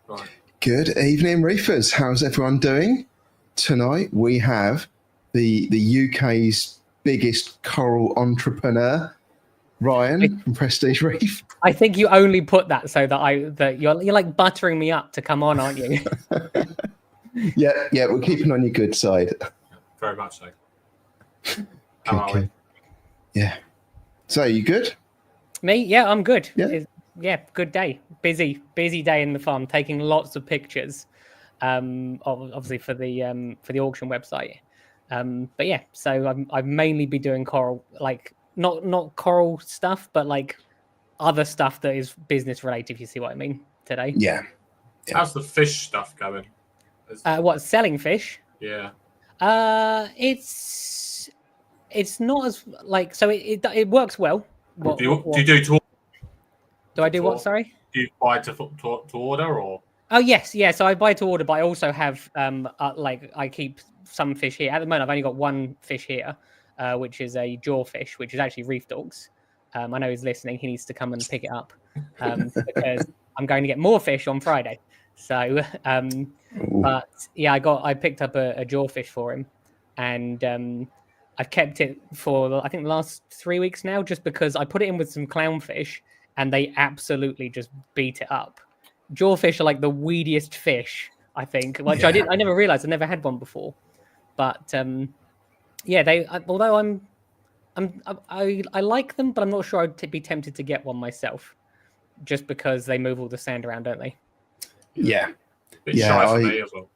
Right. Good evening, Reefers. How's everyone doing? Tonight we have the UK's biggest coral entrepreneur, Ryan from Prestige Reef. I think you only put that so that you're like buttering me up to come on, aren't you? Yeah, we're keeping on your good side. Very much so. How are we? Yeah. So, you good? Me? Yeah, I'm good. Yeah. Good day. Busy day in the farm, taking lots of pictures. Obviously for the auction website. But yeah, so I've mainly been doing coral, like not coral stuff, but like other stuff that is business related. If you see what I mean today. Yeah. How's the fish stuff going? What, selling fish? Yeah. It's not as like, so it works well. Do you do to? Do I do what? Sorry. Do you buy to order or? Oh yes, yeah. So I buy to order, but I also have like I keep some fish here. At the moment, I've only got one fish here, which is a jawfish, which is actually reef dogs. I know he's listening. He needs to come and pick it up because I'm going to get more fish on Friday. So, but yeah, I picked up a jawfish for him, and I've kept it for I think the last 3 weeks now, just because I put it in with some clownfish, and they absolutely just beat it up. Jawfish are like the weediest fish, I think, which I never realized. I never had one before, but yeah, although I like them, but I'm not sure I'd be tempted to get one myself, just because they move all the sand around, don't they? Yeah. Bit shy for me as well.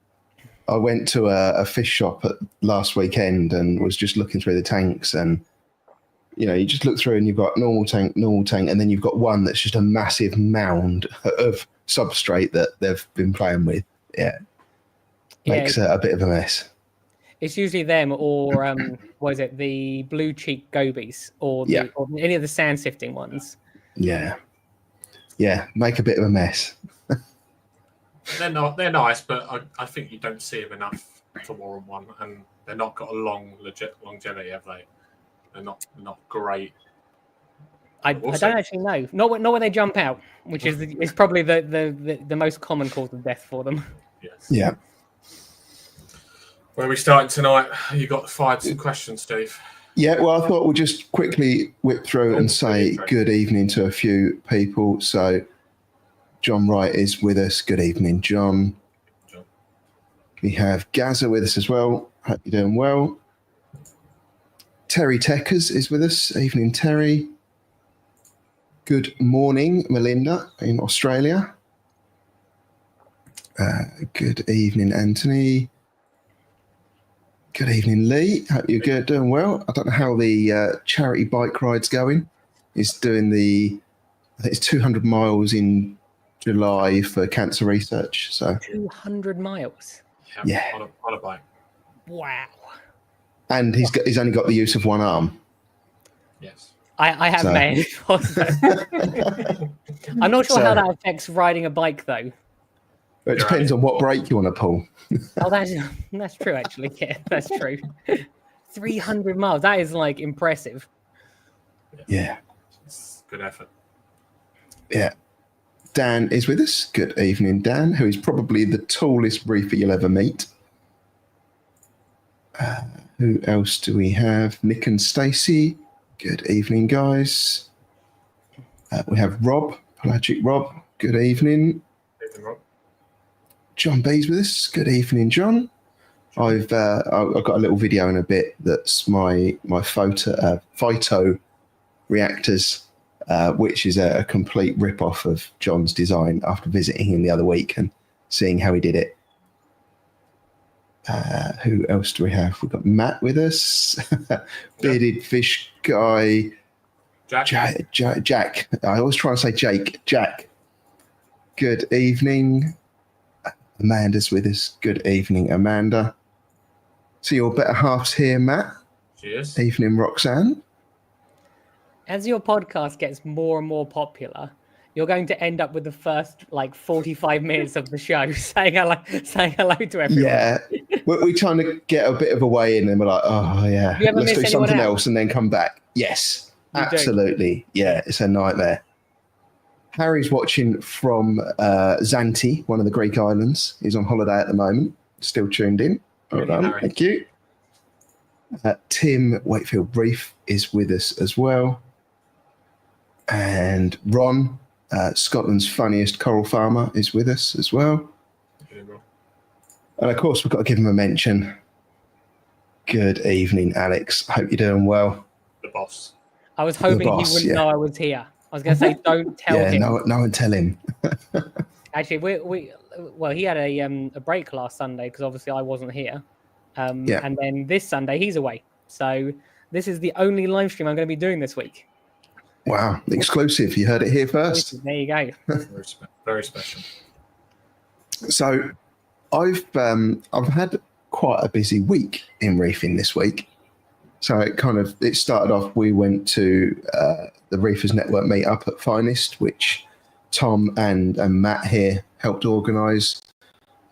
I went to a fish shop last weekend and was just looking through the tanks, and you just look through and you've got normal tank, and then you've got one that's just a massive mound of substrate that they've been playing with. Makes a bit of a mess. It's usually them or what is it, the blue cheek gobies or any of the sand sifting ones. Yeah, make a bit of a mess. They're nice, but I think you don't see them enough to warrant one, and they're not got a longevity, have they? They're not great. I don't actually know. Not when they jump out, which is probably the most common cause of death for them. Yes. Yeah. Where are we starting tonight? You got fired some questions, Steve. Yeah, well, I thought we'll just quickly whip through and say good evening to a few people. So, John Wright is with us. Good evening, John. We have Gaza with us as well. Hope you're doing well. Terry Teckers is with us. Evening, Terry. Good morning, Melinda in Australia. Good evening, Anthony. Good evening, Lee. Hope you're good, doing well. I don't know how the charity bike ride's going. He's doing I think it's 200 miles in July for cancer research. So 200 miles. Yeah. On a bike. Wow. And he's only got the use of one arm. Yes. I have made. I'm not sure how that affects riding a bike, though. It depends on what brake you want to pull. Oh, that's true, actually. Yeah, that's true. 300 miles. That is like impressive. Yeah. It's good effort. Yeah. Dan is with us. Good evening, Dan, who is probably the tallest reefer you'll ever meet. Who else do we have? Nick and Stacey. Good evening, guys. We have Rob, Pelagic Rob. Good evening. Good evening, Rob. John B's with us. Good evening, John. I've got a little video in a bit that's my phyto reactors, which is a complete rip-off of John's design after visiting him the other week and seeing how he did it. Who else do we have? We've got Matt with us. Bearded fish guy. Jack. I always try and say Jake. Jack. Good evening. Amanda's with us. Good evening, Amanda. So your better half's here, Matt. Cheers. Evening, Roxanne. As your podcast gets more and more popular, you're going to end up with the first 45 minutes of the show saying hello to everyone. Yeah, we're trying to get a bit of a way in, and we're like, oh yeah, let's do something else and then come back. Yes, absolutely. Yeah, it's a nightmare. Harry's watching from Zante, one of the Greek islands. He's on holiday at the moment, still tuned in. Well done, Harry. thank you. Tim Wakefield Reef is with us as well. And Ron, Scotland's funniest coral farmer, is with us as well. And of course, we've got to give him a mention. Good evening, Alex. Hope you're doing well. The boss. I was hoping he wouldn't know I was here. I was going to say, don't tell him. No one tell him. Actually, well, he had a break last Sunday because obviously I wasn't here. And then this Sunday, he's away. So this is the only live stream I'm going to be doing this week. Wow, exclusive. You heard it here first. There you go. Very special. So I've had quite a busy week in reefing this week. So it started off, we went to the Reefers Network meetup at Finest, which Tom and Matt here helped organise,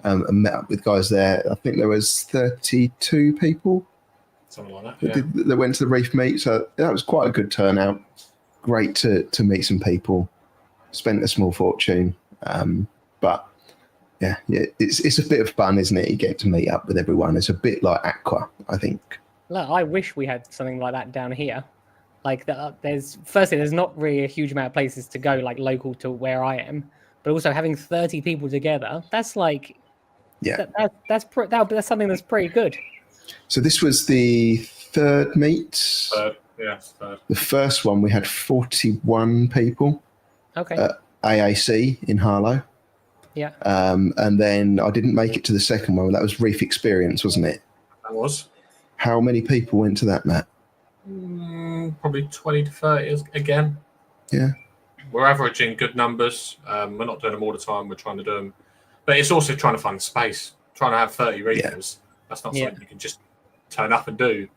and met up with guys there. I think there was 32 people. Something like that, that went to the reef meet. So that was quite a good turnout. Great to meet some people. Spent a small fortune. But yeah, it's a bit of fun, isn't it? You get to meet up with everyone. It's a bit like Aqua, I think. Look, I wish we had something like that down here. Like, there's not really a huge amount of places to go, like local to where I am. But also having 30 people together, that's like, that's something that's pretty good. So this was the third meet. Third. The first one we had 41 people. Okay. At AAC in Harlow. Yeah. And then I didn't make it to the second one. That was Reef Experience, wasn't it? That was. How many people went to that, Matt? Probably 20 to 30 again. Yeah. We're averaging good numbers. We're not doing them all the time. We're trying to do them. But it's also trying to find space. Trying to have 30 reefers. That's not something you can just turn up and do.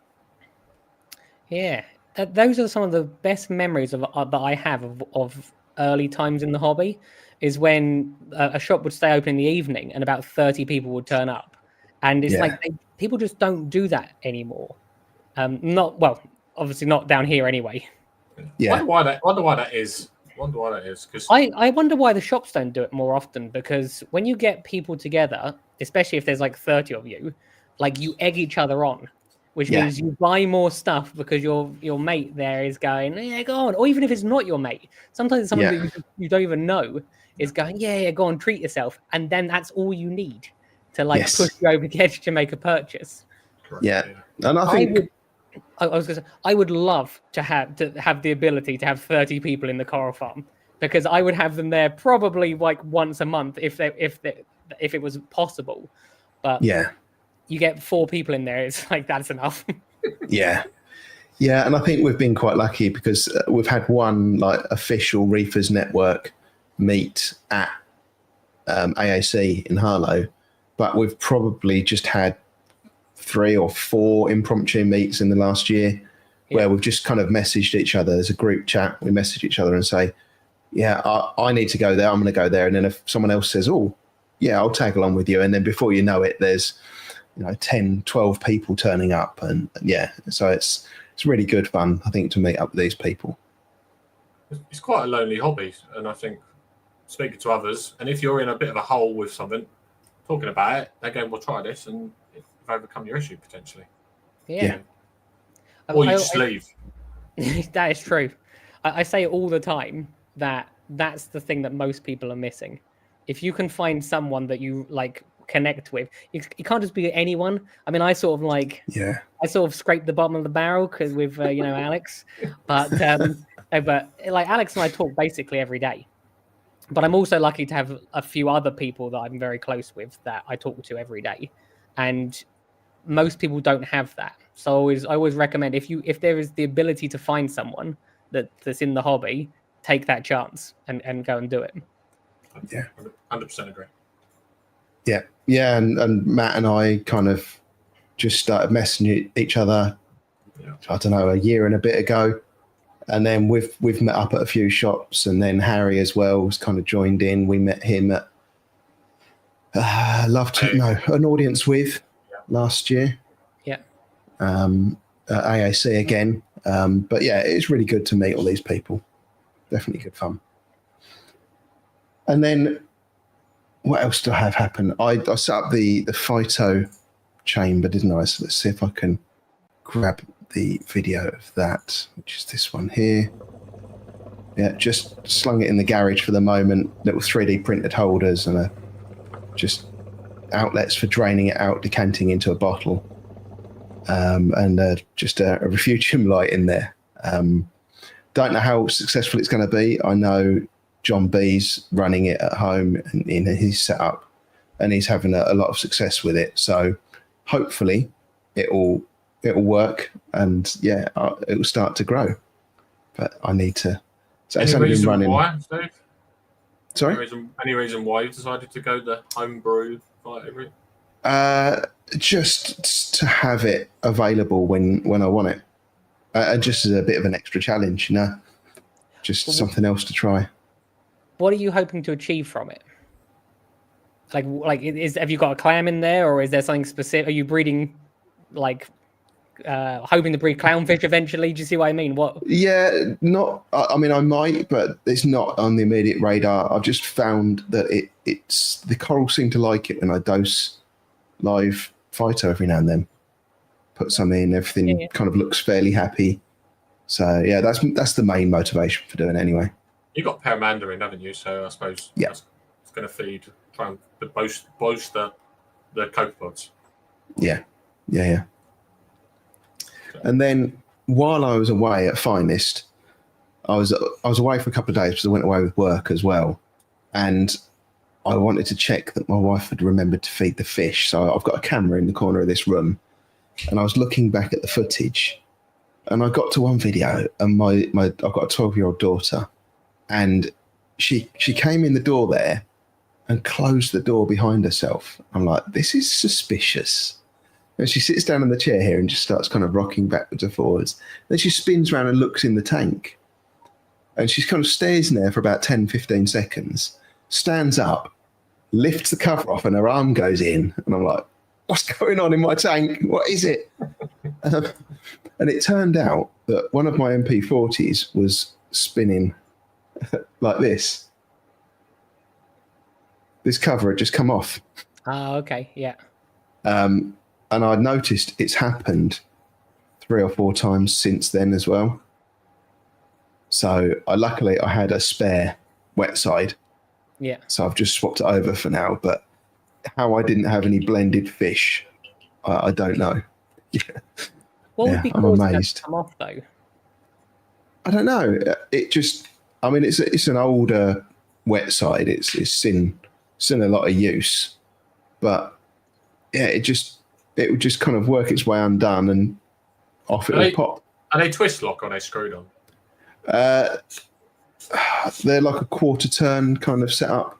Yeah. Those are some of the best memories that I have of early times in the hobby, is when a shop would stay open in the evening and about 30 people would turn up. And it's like people just don't do that anymore. Obviously not down here anyway. Yeah. Wonder why that is. Because I wonder why the shops don't do it more often, because when you get people together, especially if there's like 30 of you, like you egg each other on, which means you buy more stuff because your mate there is going, yeah, go on. Or even if it's not your mate, sometimes it's someone that you don't even know is going, yeah, go on, treat yourself. And then that's all you need to push you over the edge to make a purchase. Yeah. And I think I would love to have the ability to have 30 people in the coral farm, because I would have them there probably like once a month if it was possible. But you get 4 people in there, it's like that's enough. Yeah, and I think we've been quite lucky because we've had one like official Reefers Network meet at AAC in Harlow, but we've probably just had 3 or 4 impromptu meets in the last year where we've just kind of messaged each other. There's a group chat. We message each other and say, I need to go there. I'm going to go there. And then if someone else says, oh, yeah, I'll tag along with you. And then before you know it, there's 10, 12 people turning up. And so it's really good fun, I think, to meet up with these people. It's quite a lonely hobby. And I think speaking to others, and if you're in a bit of a hole with something, talking about it, they're going, we'll try this. And overcome your issue potentially. Yeah. Or you just leave. That is true. I say all the time that's the thing that most people are missing. If you can find someone that you like connect with, it can't just be anyone. I mean, I sort of scrape the bottom of the barrel because with Alex, but like Alex and I talk basically every day. But I'm also lucky to have a few other people that I'm very close with that I talk to every day, and most people don't have that. So I always recommend if there is the ability to find someone that's in the hobby, take that chance and go and do it. Yeah, 100% agree. Yeah, and Matt and I kind of just started messaging each other. I don't know, a year and a bit ago, and then we've met up at a few shops, and then Harry as well was kind of joined in. We met him at an audience with last year. At AAC again. But it's really good to meet all these people. Definitely good fun. And then what else do I have happen? I set up the phyto chamber, didn't I? So let's see if I can grab the video of that, which is this one here. Yeah, just slung it in the garage for the moment. Little 3D printed holders and just outlets for draining it out, decanting into a bottle, and just a refugium light in there. Don't know how successful it's going to be. I know John B's running it at home in his setup, and he's having a lot of success with it. So hopefully it'll work, and yeah, it'll start to grow. But I need to. So it's only been running. Why, Steve? Sorry. Any reason why you decided to go the homebrew route? Just to have it available when I want it, and just as a bit of an extra challenge, just something else to try. What are you hoping to achieve from it? Have you got a clam in there, or is there something specific? Are you breeding, hoping to breed clownfish eventually? Do you see what I mean? What? Yeah, not. I mean, I might, but it's not on the immediate radar. I've just found that it's the corals seem to like it when I dose live phyto every now and then. Put some in, everything kind of looks fairly happy. So yeah, that's the main motivation for doing it anyway. You've got Paramandarin, haven't you? So I suppose that's going to feed, try and boost the copepods. Yeah. And then while I was away at Finest, I was away for a couple of days because I went away with work as well, and I wanted to check that my wife had remembered to feed the fish. So I've got a camera in the corner of this room, and I was looking back at the footage, and I got to one video, and I've got a 12-year-old daughter, and she came in the door there and closed the door behind herself. I'm like, this is suspicious. And she sits down in the chair here and just starts kind of rocking backwards and forwards. Then she spins around and looks in the tank. And she kind of stares in there for about 10, 15 seconds, stands up, lifts the cover off, and her arm goes in. And I'm like, what's going on in my tank? What is it? And it turned out that one of my MP40s was spinning like this. This cover had just come off. Oh, okay, yeah. And I'd noticed it's happened 3 or 4 times since then as well. So luckily I had a spare wet side. Yeah. So I've just swapped it over for now. But how I didn't have any blended fish, I don't know. What would be causing that to come off though? I don't know. It just, I mean, it's an older wet side. It's seen a lot of use, but yeah, it would just kind of work its way undone and off it would pop. Are they twist lock or are they screwed on? They're like a quarter turn kind of setup.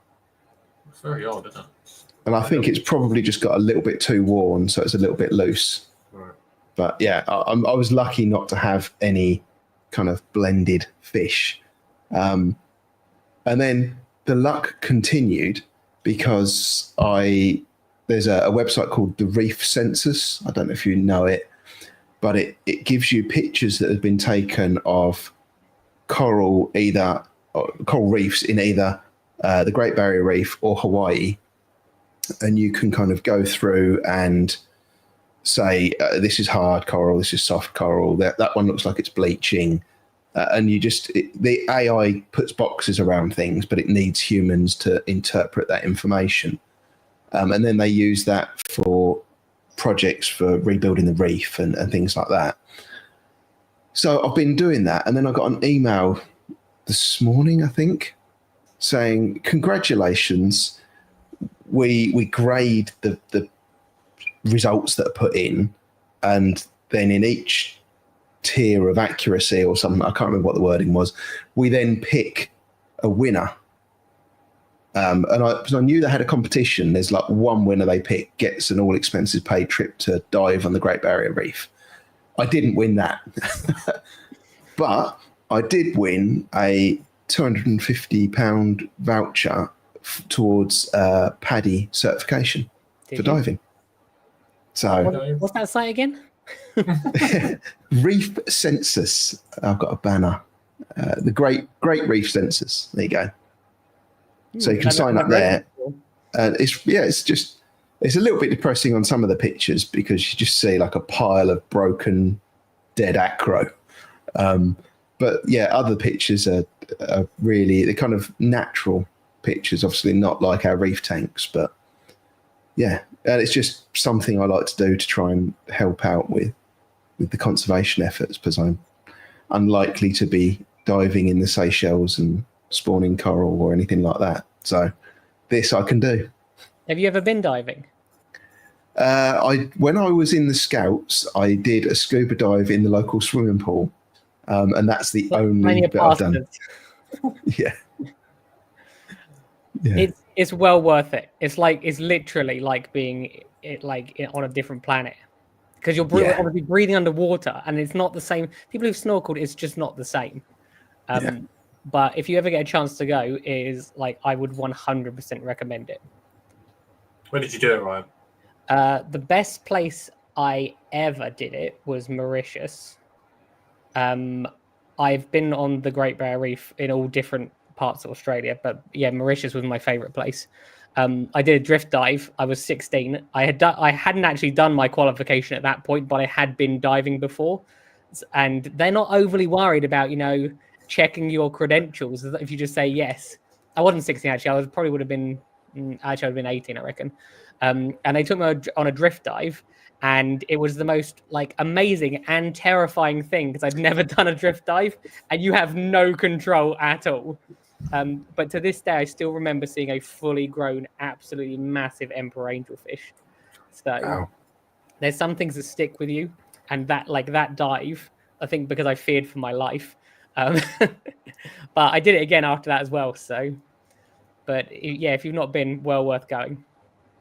It's very odd, isn't it? And I think it's probably just got a little bit too worn, so it's a little bit loose. Right. But yeah, I was lucky not to have any kind of blended fish. And then the luck continued because there's a website called the Reef Census. I don't know if you know it, but it gives you pictures that have been taken of coral reefs in either the Great Barrier Reef or Hawaii. And you can kind of go through and say, this is hard coral, this is soft coral, that one looks like it's bleaching. And the AI puts boxes around things, but it needs humans to interpret that information. And then they use that for projects for rebuilding the reef and things like that. So I've been doing that. And then I got an email this morning, I think, saying, congratulations, we grade the results that are put in, and then in each tier of accuracy or something, I can't remember what the wording was, we then pick a winner. And I knew they had a competition. There's like one winner they pick gets an all expenses paid trip to dive on the Great Barrier Reef. I didn't win that. But I did win a £250 voucher towards PADI certification for diving. So what's that site again? Reef Census. I've got a banner. The Great Reef Census. There you go. So you can sign up there. And it's a little bit depressing on some of the pictures because you just see like a pile of broken, dead acro. But yeah, other pictures are really the kind of natural pictures, obviously not like our reef tanks, but yeah, and it's just something I like to do to try and help out with the conservation efforts, because I'm unlikely to be diving in the Seychelles and spawning coral or anything like that. So this I can do. Have you ever been diving? When I was in the Scouts, I did a scuba dive in the local swimming pool, and that's the only bit I've done. Yeah. It's well worth it. It's literally like being on a different planet, because you're obviously breathing underwater, and it's not the same. People who've snorkeled, it's just not the same. But if you ever get a chance to go, I would 100% recommend it. When did you do it, Ryan? The best place I ever did it was Mauritius. I've been on the Great Barrier Reef in all different parts of Australia, but yeah, Mauritius was my favorite place. I did a drift dive. I was 16. I hadn't actually done my qualification at that point, but I had been diving before, and they're not overly worried about checking your credentials if you just say yes. I wasn't 16 actually. I would have been 18, I reckon. And they took me on a drift dive, and it was the most amazing and terrifying thing, because I'd never done a drift dive, and you have no control at all. But to this day, I still remember seeing a fully grown, absolutely massive emperor angelfish. So there's some things that stick with you, and that dive, I think, because I feared for my life. But I did it again after that as well. So, but yeah, if you've not been, well worth going.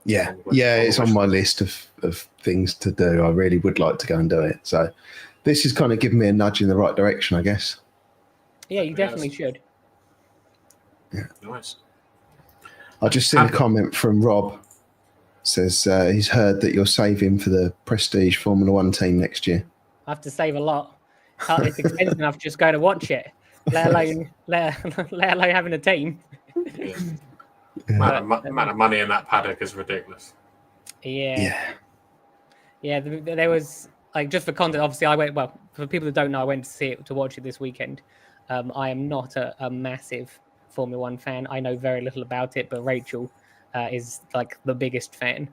Yeah, it's on my list of things to do. I really would like to go and do it. So this is kind of giving me a nudge in the right direction, I guess. Yeah, you definitely should. Yeah. Nice. I just seen a comment from Rob. Says he's heard that you're saving for the Prestige Formula One team next year. I have to save a lot. It's expensive enough just going to watch it, let alone having a team. Yeah. Amount of money in that paddock is ridiculous. Yeah. There was just for content. Obviously, I went. Well, for people that don't know, I went to watch it this weekend. I am not a massive Formula One fan. I know very little about it, but Rachel is the biggest fan.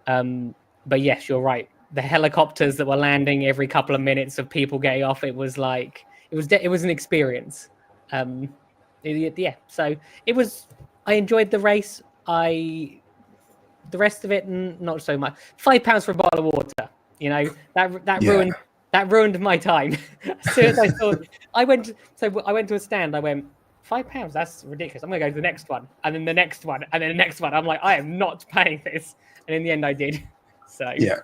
But yes, you're right. The helicopters that were landing every couple of minutes of people getting off, it was an experience. So it was. I enjoyed the race. The rest of it, not so much. £5 for a bottle of water, that ruined my time. As soon as I saw, I went to a stand. I went, £5. That's ridiculous. I'm gonna go to the next one, and then the next one, and then the next one. I'm like, I am not paying this. And in the end, I did. So yeah.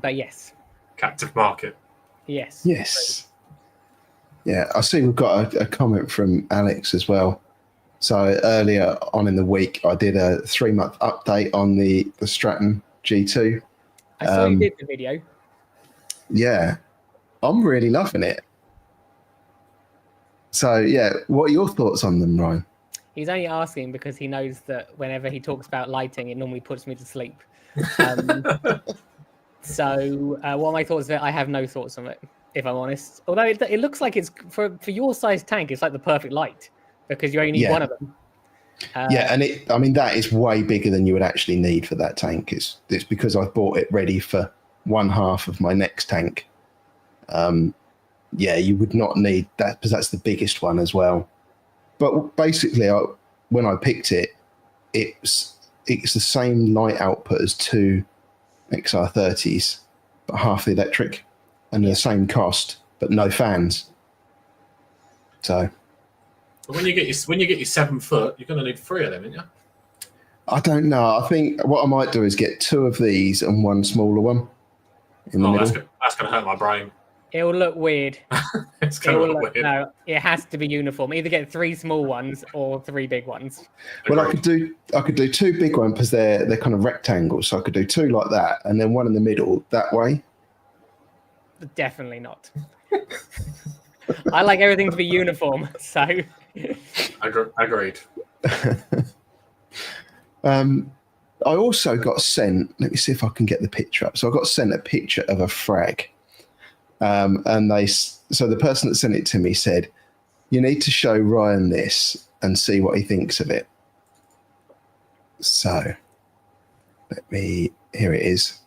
But yes. Captive market. Yes. Yes. Yeah, I see we've got a comment from Alex as well. So earlier on in the week, I did a 3-month update on the Stratton G2. I saw you did the video. Yeah, I'm really loving it. So yeah, what are your thoughts on them, Ryan? He's only asking because he knows that whenever he talks about lighting, it normally puts me to sleep. So what are my thoughts of it? I have no thoughts on it, if I'm honest. Although it looks like it's for your size tank, it's like the perfect light, because you only need one of them. And that is way bigger than you would actually need for that tank. It's because I bought it ready for one half of my next tank. You would not need that, because that's the biggest one as well. But basically, when I picked it, it's the same light output as 2 XR30s, but half the electric, and the same cost, but no fans. So. When you get your 7 foot, you're going to need 3 of them, aren't you? I don't know. I think what I might do is get 2 of these and 1 smaller one in the middle. That's going to hurt my brain. It will look weird. It's going to look weird. No, it has to be uniform. Either get 3 small ones or 3 big ones. Well, I could do 2 big ones because they're kind of rectangles. So I could do 2 like that, and then 1 in the middle that way. Definitely not. I like everything to be uniform. So. Agreed. I also got sent. Let me see if I can get the picture up. So I got sent a picture of a frag, and so the person that sent it to me said, "You need to show Ryan this and see what he thinks of it." So here it is.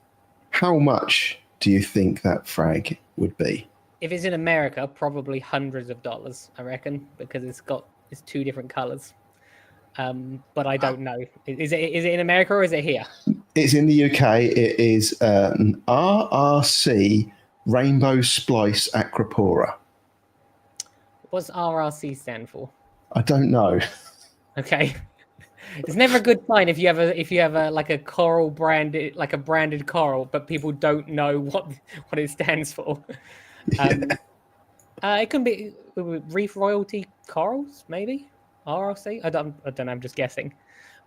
How much do you think that frag would be? If it's in America, probably hundreds of dollars, I reckon, because it's two different colors. But I don't know. Is it in America or is it here? It's in the UK. It is an RRC Rainbow Splice Acroppora. What's RRC stand for? I don't know. Okay. It's never a good sign if you have a like a coral branded, like a branded coral, but people don't know what it stands for. It can be Reef Royalty Corals, maybe RRC. I don't know. I'm just guessing,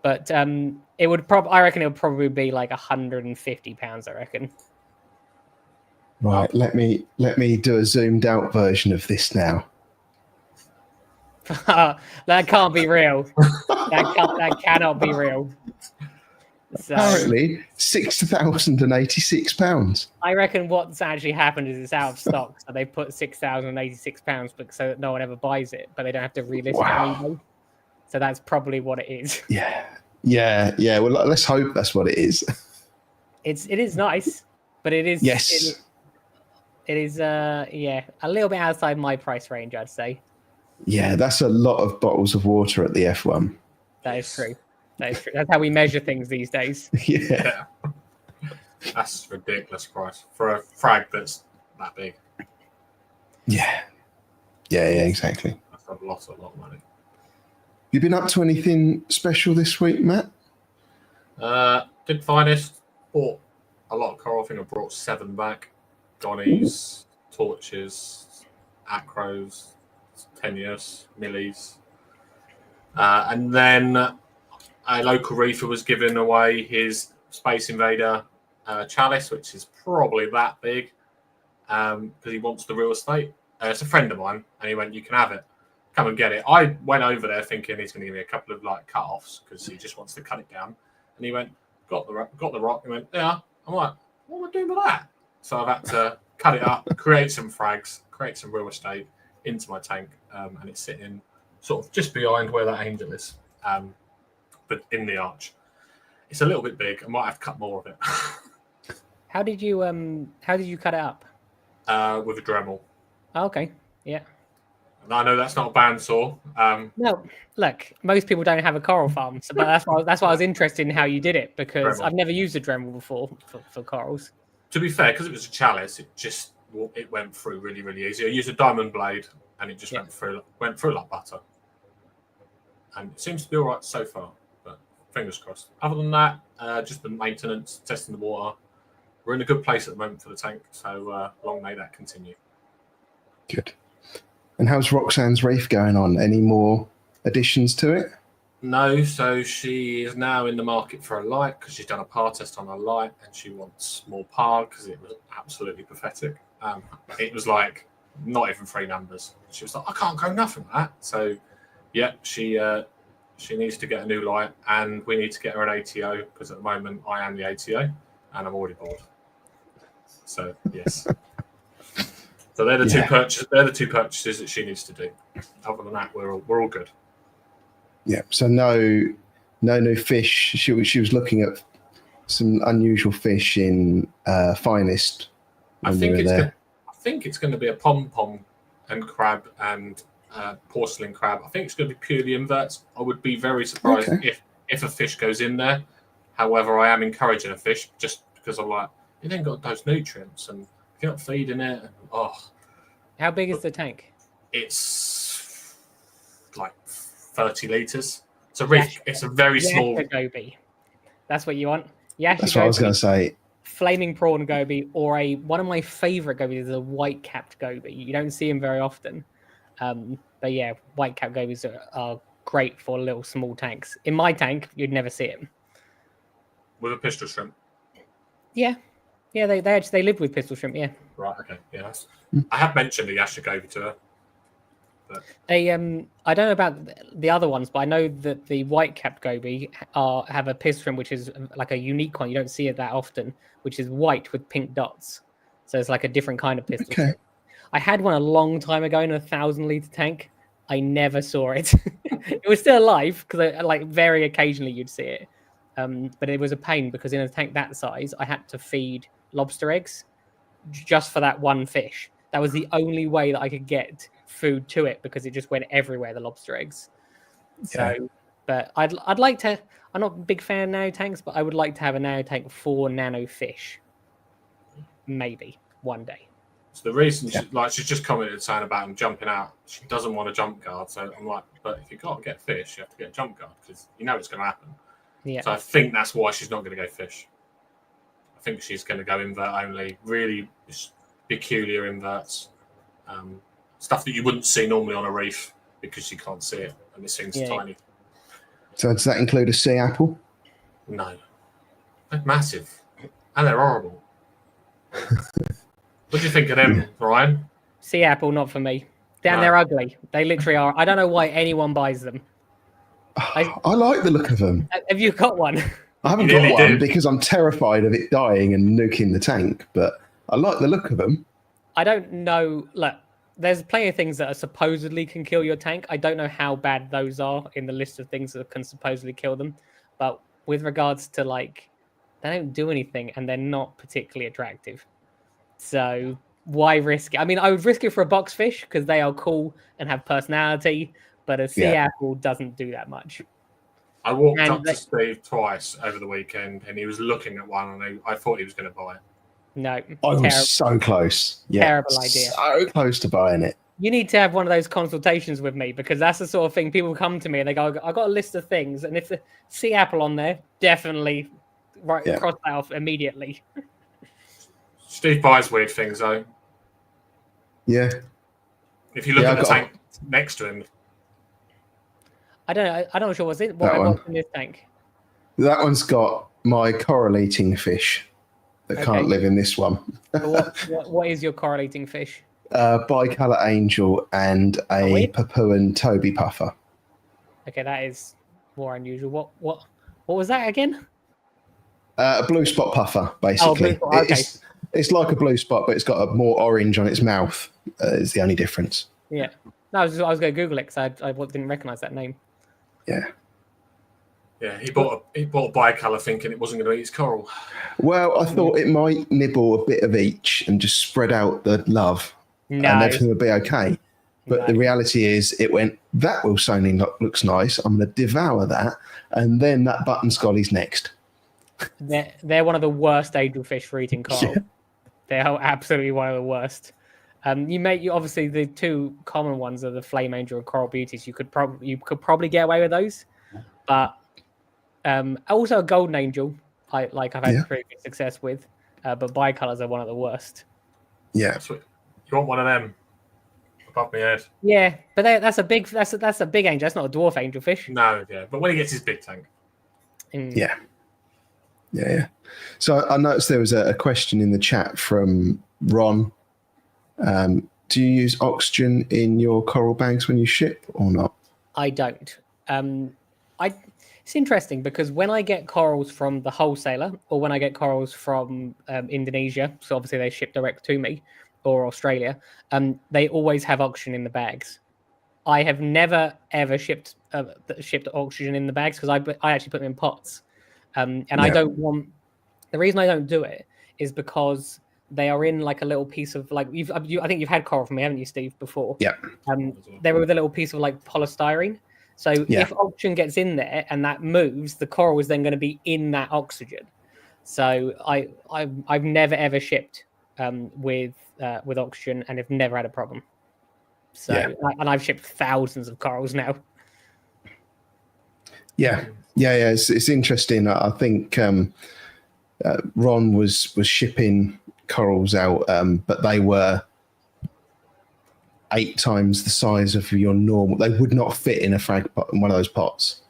but it would I reckon it would probably be like £150. I reckon. Right. Let me do a zoomed out version of this now. That can't be real. That cannot be real. So, apparently, £6,086. I reckon what's actually happened is it's out of stock, so they put £6,086 so that no one ever buys it, but they don't have to relist it anymore. So that's probably what it is. Yeah. Well, let's hope that's what it is. It is nice, but it is. Yes. It is. A little bit outside my price range, I'd say. Yeah, that's a lot of bottles of water at the F1. That is true. That's how we measure things these days. Yeah. That's a ridiculous price for a frag that's that big. Yeah, exactly. That's a lot of money. You been up to anything special this week, Matt? Did finest. Bought a lot of coral. I think I brought 7 back. Donnies, torches, acros, tenuous, millies. And then a local reefer was giving away his Space Invader chalice, which is probably that big, because he wants the real estate. It's a friend of mine, and he went, "You can have it. Come and get it." I went over there thinking he's going to give me a couple of like cut-offs because he just wants to cut it down. And he went, got the rock. He went, "Yeah." I'm like, "What am I doing with that?" So I've had to cut it up, create some frags, create some real estate into my tank, and it's sitting sort of just behind where that angel is, but in the arch. It's a little bit big. I might have to cut more of it. How did you cut it up? With a Dremel. Oh, okay, yeah. And I know that's not a bandsaw. No, look, most people don't have a coral farm, so but that's why I was interested in how you did it, because Dremel. I've never used a Dremel before for corals. To be fair, because it was a chalice, it went through really, really easy. I used a diamond blade, and it just went through like butter. And it seems to be all right so far, but fingers crossed. Other than that, just the maintenance, testing the water. We're in a good place at the moment for the tank, so long may that continue. Good. And how's Roxanne's Reef going on? Any more additions to it? No, so she is now in the market for a light because she's done a par test on a light and she wants more par because it was absolutely pathetic. It was like not even 3 numbers. She was like, "I can't go nothing with that." So, yeah, she needs to get a new light and we need to get her an ATO because at the moment I am the ATO and I'm already bored. So, yes. So they're the two purchases. They're the 2 purchases that she needs to do. Other than that, we're all good. Yeah. So no new fish. She was looking at some unusual fish in finest. I think it's going to be a pom-pom and crab and porcelain crab. I think it's going to be purely inverts. I would be very surprised if a fish goes in there. However, I am encouraging a fish just because I'm like, you then got those nutrients and you're not feeding it. And, How big is the tank? It's like 30 litres. It's a reef. It's a very small. Goby. That's what you want. Yeah, that's what I was going to say. Flaming prawn goby, or one of my favourite gobies is a white-capped goby. You don't see them very often, but yeah, white-capped gobies are great for little small tanks. In my tank, you'd never see them. With a pistol shrimp. Yeah, they live with pistol shrimp. Yeah. Right. Okay. Yeah. I have mentioned the Yasha goby to her. But I don't know about the other ones, but I know that the white-capped goby have a pistron, which is like a unique one. You don't see it that often, which is white with pink dots. So it's like a different kind of pistol. Okay. I had one a long time ago in a 1,000-liter tank. I never saw it. It was still alive because like very occasionally you'd see it. But it was a pain because in a tank that size, I had to feed lobster eggs just for that one fish. That was the only way that I could get food to it because it just went everywhere, the lobster eggs. So, but I'd like to. I'm not a big fan of nano tanks, but I would like to have a nano tank for nano fish. Maybe one day. So the reason, she's just commented saying about him jumping out. She doesn't want a jump guard. So I'm like, but if you got to get fish, you have to get a jump guard because you know it's going to happen. Yeah. So I think that's why she's not going to go fish. I think she's going to go invert only, really peculiar inverts, stuff that you wouldn't see normally on a reef because you can't see it and this thing's tiny. So does that include a sea apple? No, they're massive and they're horrible. What do you think of them, Ryan? Sea apple, not for me. They're ugly. They literally are. I don't know why anyone buys them. I like the look of them. Have you got one? I haven't got one because I'm terrified of it dying and nuking the tank, but I like the look of them. I don't know. Look, there's plenty of things that are supposedly can kill your tank. I don't know how bad those are in the list of things that can supposedly kill them. But with regards to like, they don't do anything and they're not particularly attractive. So why risk it? I mean, I would risk it for a boxfish because they are cool and have personality, but a sea apple doesn't do that much. I walked up to Steve twice over the weekend and he was looking at one and I thought he was going to buy it. No. I was so close. Yeah, terrible idea. So close to buying it. You need to have one of those consultations with me because that's the sort of thing people come to me and they go, I got a list of things. And if the sea apple on there, definitely cross that off immediately. Steve buys weird things though. Yeah. If you look at the tank next to him. I don't know. I'm not sure what's in this tank. That one's got my correlating fish that can't live in this one. what is your correlating fish? Bicolour angel and a Papuan Toby puffer. Okay, that is more unusual. What was that again? A blue spot puffer, basically. Oh, okay. It's like a blue spot, but it's got a more orange on its mouth. Is the only difference. Yeah. No, I was going to Google it because I didn't recognise that name. Yeah. Yeah, he bought a bicolour thinking it wasn't going to eat his coral. Well, I thought it might nibble a bit of each and just spread out the love, and everything would be okay. But the reality is, it went, that will certainly looks nice. I'm going to devour that, and then that button scolly's next. They're one of the worst angelfish for eating coral. Yeah. They're absolutely one of the worst. You obviously the two common ones are the flame angel and coral beauties. You could probably get away with those, but also a golden angel. I've had pretty good success with, but bicolours are one of the worst. Yeah, you want one of them above my head? Yeah, but that's a big angel. That's not a dwarf angelfish. No, yeah, but when he gets his big tank, Yeah. So I noticed there was a question in the chat from Ron. Do you use oxygen in your coral bags when you ship or not? I don't. It's interesting because when I get corals from the wholesaler or when I get corals from Indonesia, so obviously they ship direct to me, or Australia, they always have oxygen in the bags. I have never ever shipped oxygen in the bags because I actually put them in pots. I don't want. The reason I don't do it is because they are in like a little piece of like I think you've had coral from me, haven't you, Steve? Before. Yeah. They were with a little piece of like polystyrene. So if oxygen gets in there and that moves, the coral is then going to be in that oxygen. So I've never ever shipped with oxygen and have never had a problem. So and I've shipped thousands of corals now. Yeah. It's interesting. I think Ron was shipping corals out, but they were 8 times the size of your normal. They would not fit in in one of those pots.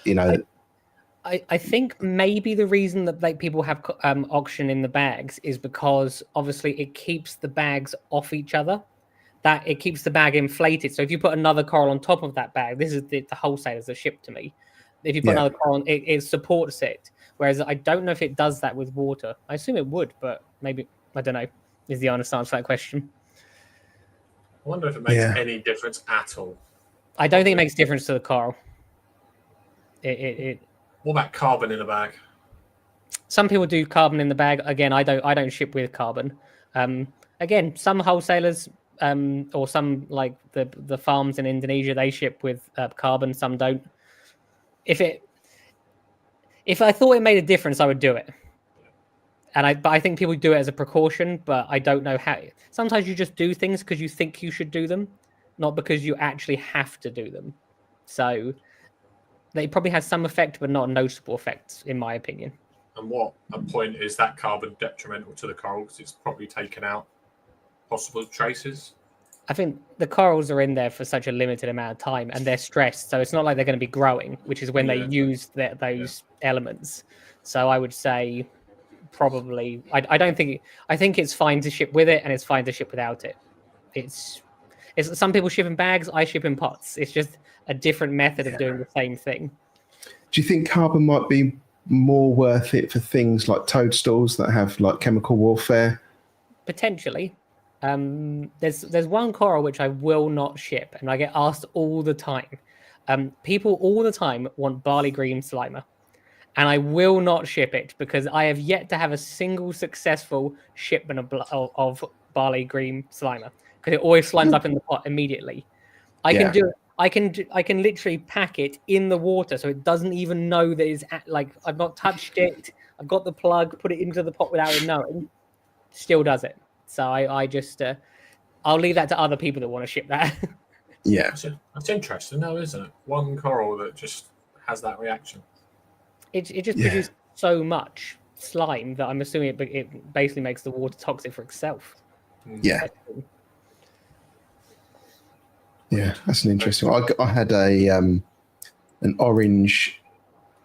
I think maybe the reason that people have oxygen in the bags is because obviously it keeps the bags off each other. that it keeps the bag inflated. So if you put another coral on top of that bag, this is the wholesalers that ship to me. If you put another coral on, it supports it. Whereas I don't know if it does that with water. I assume it would, but maybe, I don't know, is the honest answer to that question. I wonder if it makes any difference at all. I don't think it makes difference to the coral. What about carbon in a bag? Some people do carbon in the bag. Again, I don't ship with carbon. Again, some wholesalers or some like the farms in Indonesia, they ship with carbon. Some don't. If I thought it made a difference, I would do it. But I think people do it as a precaution. But I don't know how. Sometimes you just do things because you think you should do them, not because you actually have to do them. So they probably has some effect, but not a noticeable effect, in my opinion. And what a point is that carbon detrimental to the coral because it's probably taken out possible traces? I think the corals are in there for such a limited amount of time and they're stressed. So it's not like they're going to be growing, which is when they use those elements. So I would say probably, I think it's fine to ship with it and it's fine to ship without it. It's some people ship in bags, I ship in pots. It's just a different method of doing the same thing. Do you think carbon might be more worth it for things like toadstools that have like chemical warfare? Potentially. There's one coral which I will not ship, and I get asked all the time. People all the time want barley green slimer, and I will not ship it because I have yet to have a single successful shipment of barley green slimer because it always slimes up in the pot immediately. I can do it. I can literally pack it in the water so it doesn't even know that it's like I've not touched it. I've got the plug, put it into the pot without it knowing. Still does it. So I just I'll leave that to other people that want to ship that. Yeah, that's interesting, though, isn't it? One coral that just has that reaction. It just produces so much slime that I'm assuming it basically makes the water toxic for itself. Yeah. Yeah, that's an interesting one. I had an orange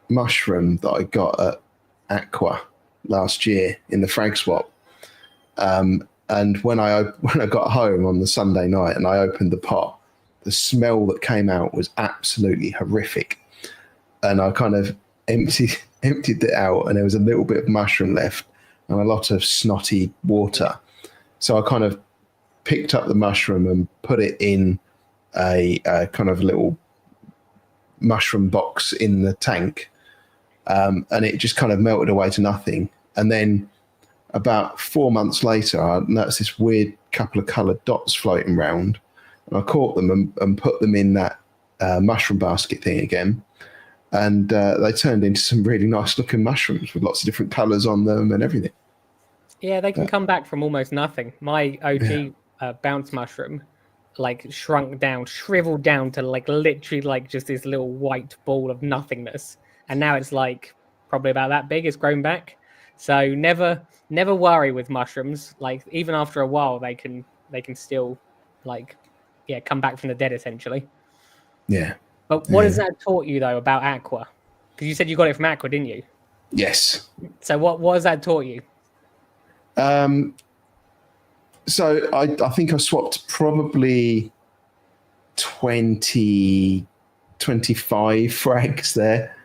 mushroom that I got at Aqua last year in the frag swap. And when I got home on the Sunday night and I opened the pot, the smell that came out was absolutely horrific. And I kind of emptied it out, and there was a little bit of mushroom left and a lot of snotty water. So I kind of picked up the mushroom and put it in a kind of little mushroom box in the tank, and it just kind of melted away to nothing. And then about 4 months later, I noticed this weird couple of coloured dots floating around, and I caught them and put them in that mushroom basket thing again, and they turned into some really nice looking mushrooms with lots of different colours on them and everything. Yeah, they can come back from almost nothing. My OG bounce mushroom like shrunk down, shriveled down to like literally like just this little white ball of nothingness, and now it's like probably about that big. It's grown back. So never worry with mushrooms. Like even after a while, they can still like come back from the dead essentially. Yeah. But what has that taught you though about Aqua? Because you said you got it from Aqua, didn't you? Yes. So what has that taught you? So I think I swapped probably 20, 25 frags there.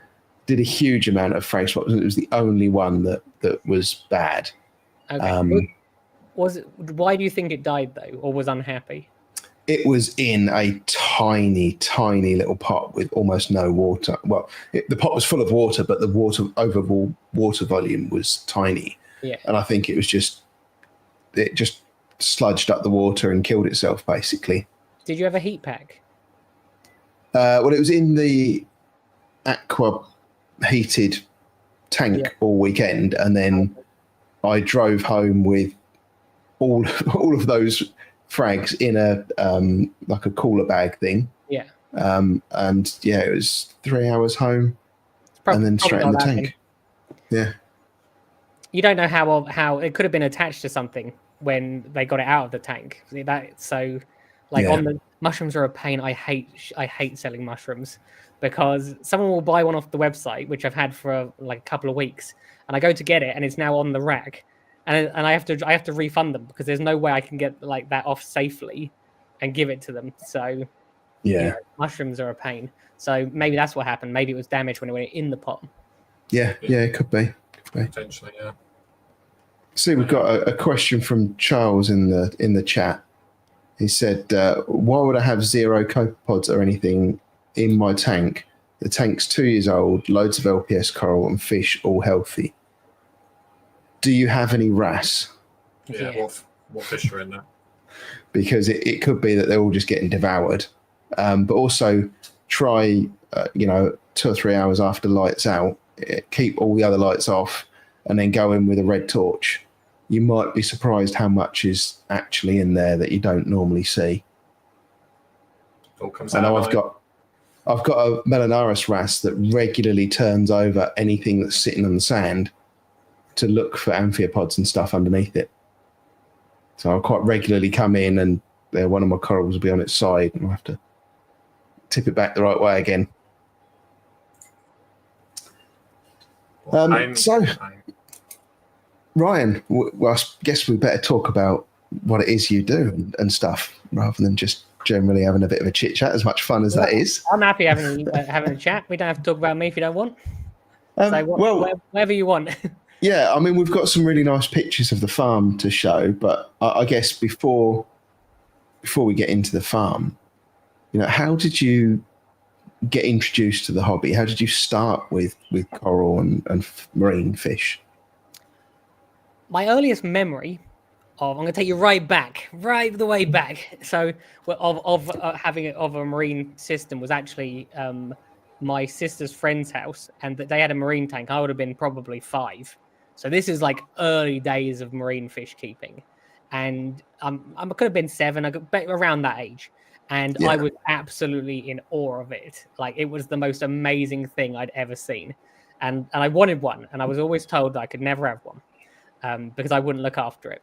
Did a huge amount of frag swaps, and it was the only one that was bad. Okay. Why do you think it died though, or was unhappy? It was in a tiny, tiny little pot with almost no water. Well, the pot was full of water, but the overall water volume was tiny. Yeah. And I think it just sludged up the water and killed itself, basically. Did you have a heat pack? Well, it was in the Aqua heated tank all weekend, and then I drove home with all of those frags in a like a cooler bag thing. Yeah. And it was 3 hours home, and then straight in the tank. Yeah. You don't know how it could have been attached to something when they got it out of the tank. On the mushrooms are a pain. I hate selling mushrooms because someone will buy one off the website, which I've had for like a couple of weeks, and I go to get it and it's now on the rack, and I have to refund them because there's no way I can get like that off safely and give it to them. So Yeah. mushrooms are a pain. So maybe that's what happened. Maybe it was damaged when it went in the pot. Yeah, it could be. Potentially, yeah. See, we've got a question from Charles in the chat. He said, "Why would I have zero copepods or anything in my tank? The tank's 2 years old, loads of LPS coral and fish, all healthy. Do you have any RAS?" Yeah. What fish are in there? Because it could be that they're all just getting devoured. But also try, 2 or 3 hours after lights out, keep all the other lights off, and then go in with a red torch. You might be surprised how much is actually in there that you don't normally see. All comes I know out. I've got a Melanaris wrasse that regularly turns over anything that's sitting on the sand to look for amphipods and stuff underneath it. So I'll quite regularly come in and one of my corals will be on its side and I'll have to tip it back the right way again. So, Ryan, well, I guess we better talk about what it is you do and stuff rather than just generally having a bit of a chit chat, as much fun as that is. I'm happy having a chat. We don't have to talk about me if you don't want. Whatever you want. Yeah, I mean, we've got some really nice pictures of the farm to show, but I guess before we get into the farm, how did you get introduced to the hobby? How did you start with coral and marine fish? My earliest memory I'm going to take you right the way back. So of a marine system was actually my sister's friend's house, and they had a marine tank. I would have been probably 5. So this is like early days of marine fish keeping, and I could have been 7, around that age, and I was absolutely in awe of it. Like, it was the most amazing thing I'd ever seen, and I wanted one, and I was always told that I could never have one because I wouldn't look after it.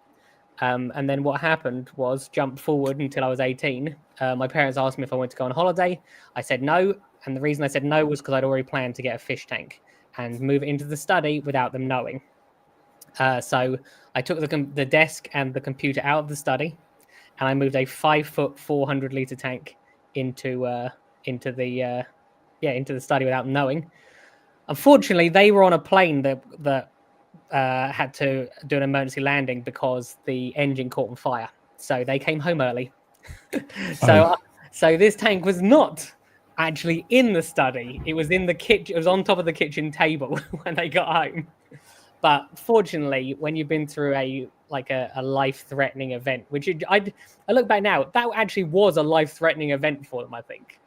And then what happened was, jump forward until I was 18. My parents asked me if I wanted to go on holiday. I said no, and the reason I said no was because I'd already planned to get a fish tank and move it into the study without them knowing. So I took the desk and the computer out of the study, and I moved a 5-foot 400-liter tank into the study without them knowing. Unfortunately, they were on a plane that had to do an emergency landing because the engine caught on fire. So they came home early. So this tank was not actually in the study. It was in the kitchen. It was on top of the kitchen table when they got home. But fortunately, when you've been through a life-threatening event, which I look back now, that actually was a life-threatening event for them, I think.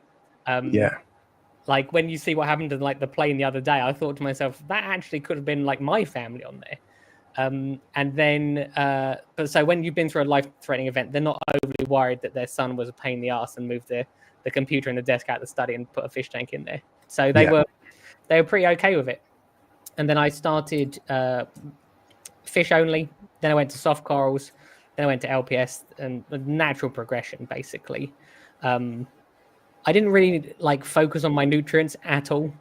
Like, when you see what happened to the plane the other day, I thought to myself, that actually could have been like my family on there. And then, but so when you've been through a life-threatening event, they're not overly worried that their son was a pain in the ass and moved the computer and the desk out of the study and put a fish tank in there. So they were pretty okay with it. And then I started fish only. Then I went to soft corals. Then I went to LPS, and the natural progression, basically. I didn't really focus on my nutrients at all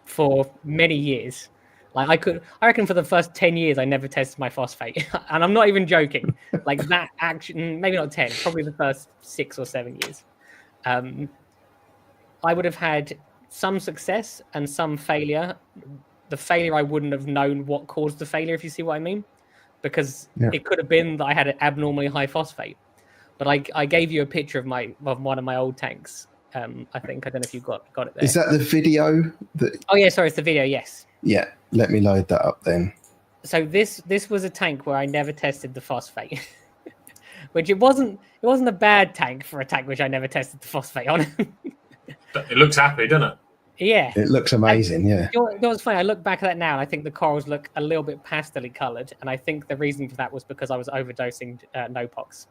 for many years. I reckon for the first 10 years, I never tested my phosphate. And I'm not even joking. That action, maybe not 10, probably the first 6 or 7 years. I would have had some success and some failure. The failure, I wouldn't have known what caused the failure, if you see what I mean, because it could have been that I had an abnormally high phosphate. But I gave you a picture of one of my old tanks. I think, I don't know if you got it there. Is that the video? Oh yeah, sorry, it's the video. Yes. Yeah, let me load that up then. So this was a tank where I never tested the phosphate, which it wasn't a bad tank for a tank which I never tested the phosphate on. It looks happy, doesn't it? Yeah, it looks amazing. You know what's funny? I look back at that now, and I think the corals look a little bit pastel-y coloured, and I think the reason for that was because I was overdosing Nopox.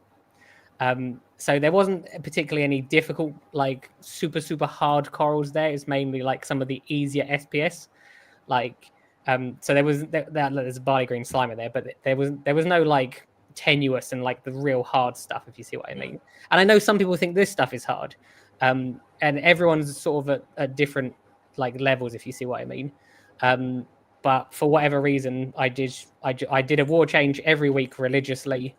So there wasn't particularly any difficult, super hard corals there. It's mainly some of the easier SPS. So there's a barley green slimer there, but there was no tenuous and the real hard stuff, if you see what I mean. And I know some people think this stuff is hard, and everyone's sort of at different levels, if you see what I mean. But for whatever reason, I did a water change every week religiously.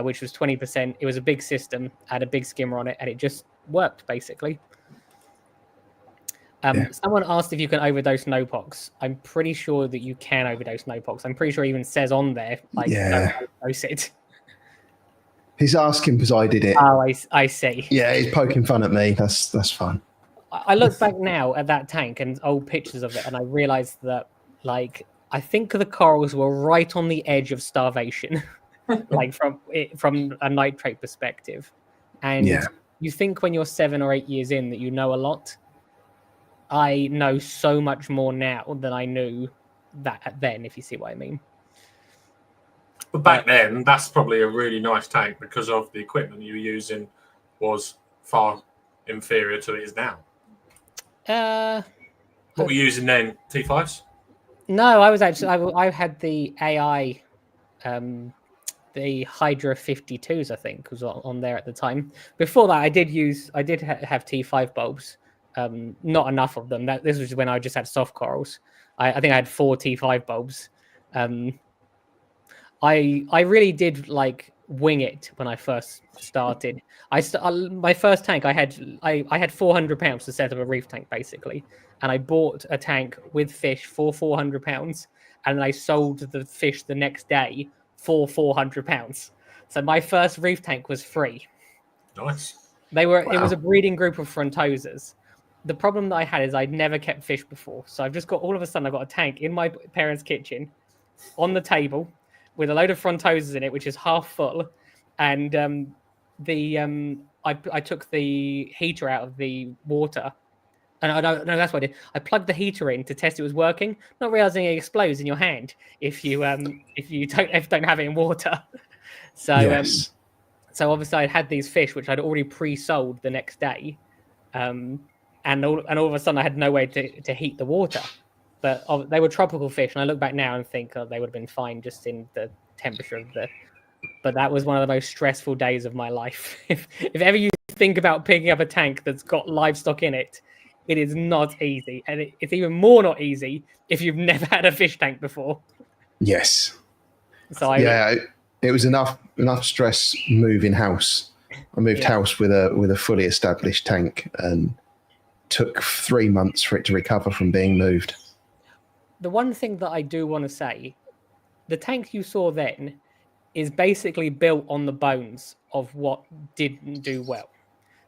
which was 20%. It was a big system, had a big skimmer on it, and it just worked basically. Someone asked if you can overdose Nopox. I'm pretty sure that you can overdose Nopox. I'm pretty sure it even says on there, like, don't overdose it. He's asking because I did it. Oh, I see. Yeah, he's poking fun at me. That's fun. I look back now at that tank and old pictures of it, and I realized that, like, I think the corals were right on the edge of starvation, like from a nitrate perspective. And you think when you're 7 or 8 years in that you know a lot. I know so much more now than I knew that then, if you see what I mean. But back then, that's probably a really nice tank because of the equipment you were using was far inferior to it is now. What were you using then? T5s? No, I was actually I had the AI, the Hydra 52s, I think, was on there at the time. Before that, I did have T5 bulbs. Not enough of them. This was when I just had soft corals. I think I had 4 T5 bulbs. I really did like wing it when I first started. My first tank I had £400 to set up a reef tank basically, and I bought a tank with fish for £400, and then I sold the fish the next day for £400. So my first reef tank was free. Nice. It was a breeding group of frontosas. The problem that I had is I'd never kept fish before. So I've just got, all of a sudden, I've got a tank in my parents' kitchen on the table with a load of frontosas in it, which is half full. And I took the heater out of the water. And no, that's what I did. I plugged the heater in to test it was working, not realizing it explodes in your hand if you don't have it in water. So so obviously I had these fish which I'd already pre-sold the next day. And all of a sudden I had no way to heat the water. But they were tropical fish, and I look back now and think they would have been fine just in the temperature of the... But that was one of the most stressful days of my life. If ever you think about picking up a tank that's got livestock in it, it is not easy. And it's even more not easy if you've never had a fish tank before. Yes. So it was enough stress moving house. I moved house with a fully established tank, and took 3 months for it to recover from being moved. The one thing that I do want to say, the tank you saw then is basically built on the bones of what didn't do well.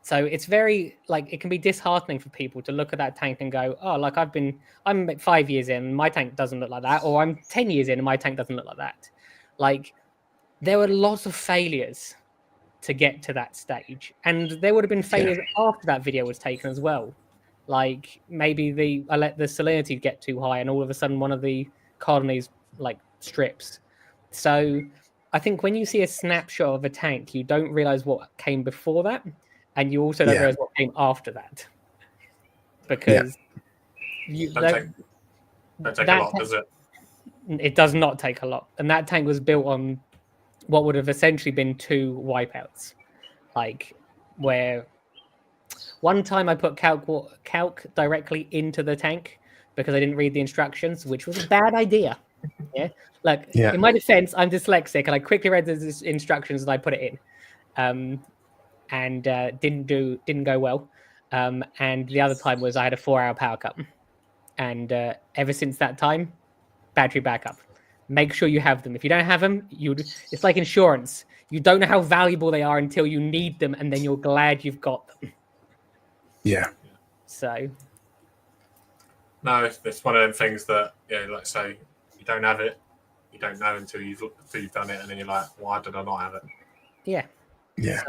So it's very, like, it can be disheartening for people to look at that tank and go, oh, like I'm 5 years in, my tank doesn't look like that, or I'm 10 years in and my tank doesn't look like that. Like, there were lots of failures to get to that stage, and there would have been failures after that video was taken as well. Like, maybe I let the salinity get too high, and all of a sudden one of the colonies like strips. So I think when you see a snapshot of a tank, you don't realize what came before that, and you also don't realize what came after that, because you don't take a lot, does it? It does not take a lot, and that tank was built on what would have essentially been 2 wipeouts, like where. One time I put calc directly into the tank because I didn't read the instructions, which was a bad idea. In my defense, I'm dyslexic, and I quickly read the instructions and I put it in, and didn't go well. And the other time was I had a 4-hour power cut, and ever since that time, battery backup. Make sure you have them. If you don't have them, it's like insurance. You don't know how valuable they are until you need them, and then you're glad you've got them. Yeah. So. No, it's one of them things that, like say, you don't have it, you don't know until you've done it, and then you're like, why did I not have it? Yeah. Yeah.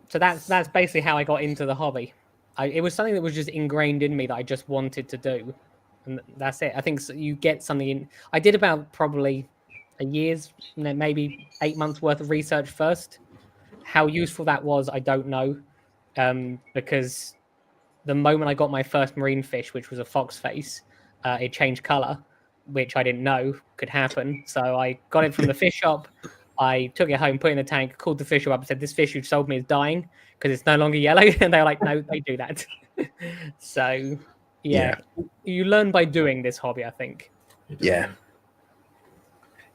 So that's basically how I got into the hobby. It was something that was just ingrained in me that I just wanted to do, and that's it. I think you get something in. I did about probably a year's, maybe 8 months worth of research first. How useful that was, I don't know. Because the moment I got my first marine fish, which was a fox face, it changed color, which I didn't know could happen. So I got it from the fish shop. I took it home, put it in the tank, called the fish shop up and said, this fish you sold me is dying because it's no longer yellow. And they were like, no, they do that. So, you learn by doing this hobby, I think. Yeah.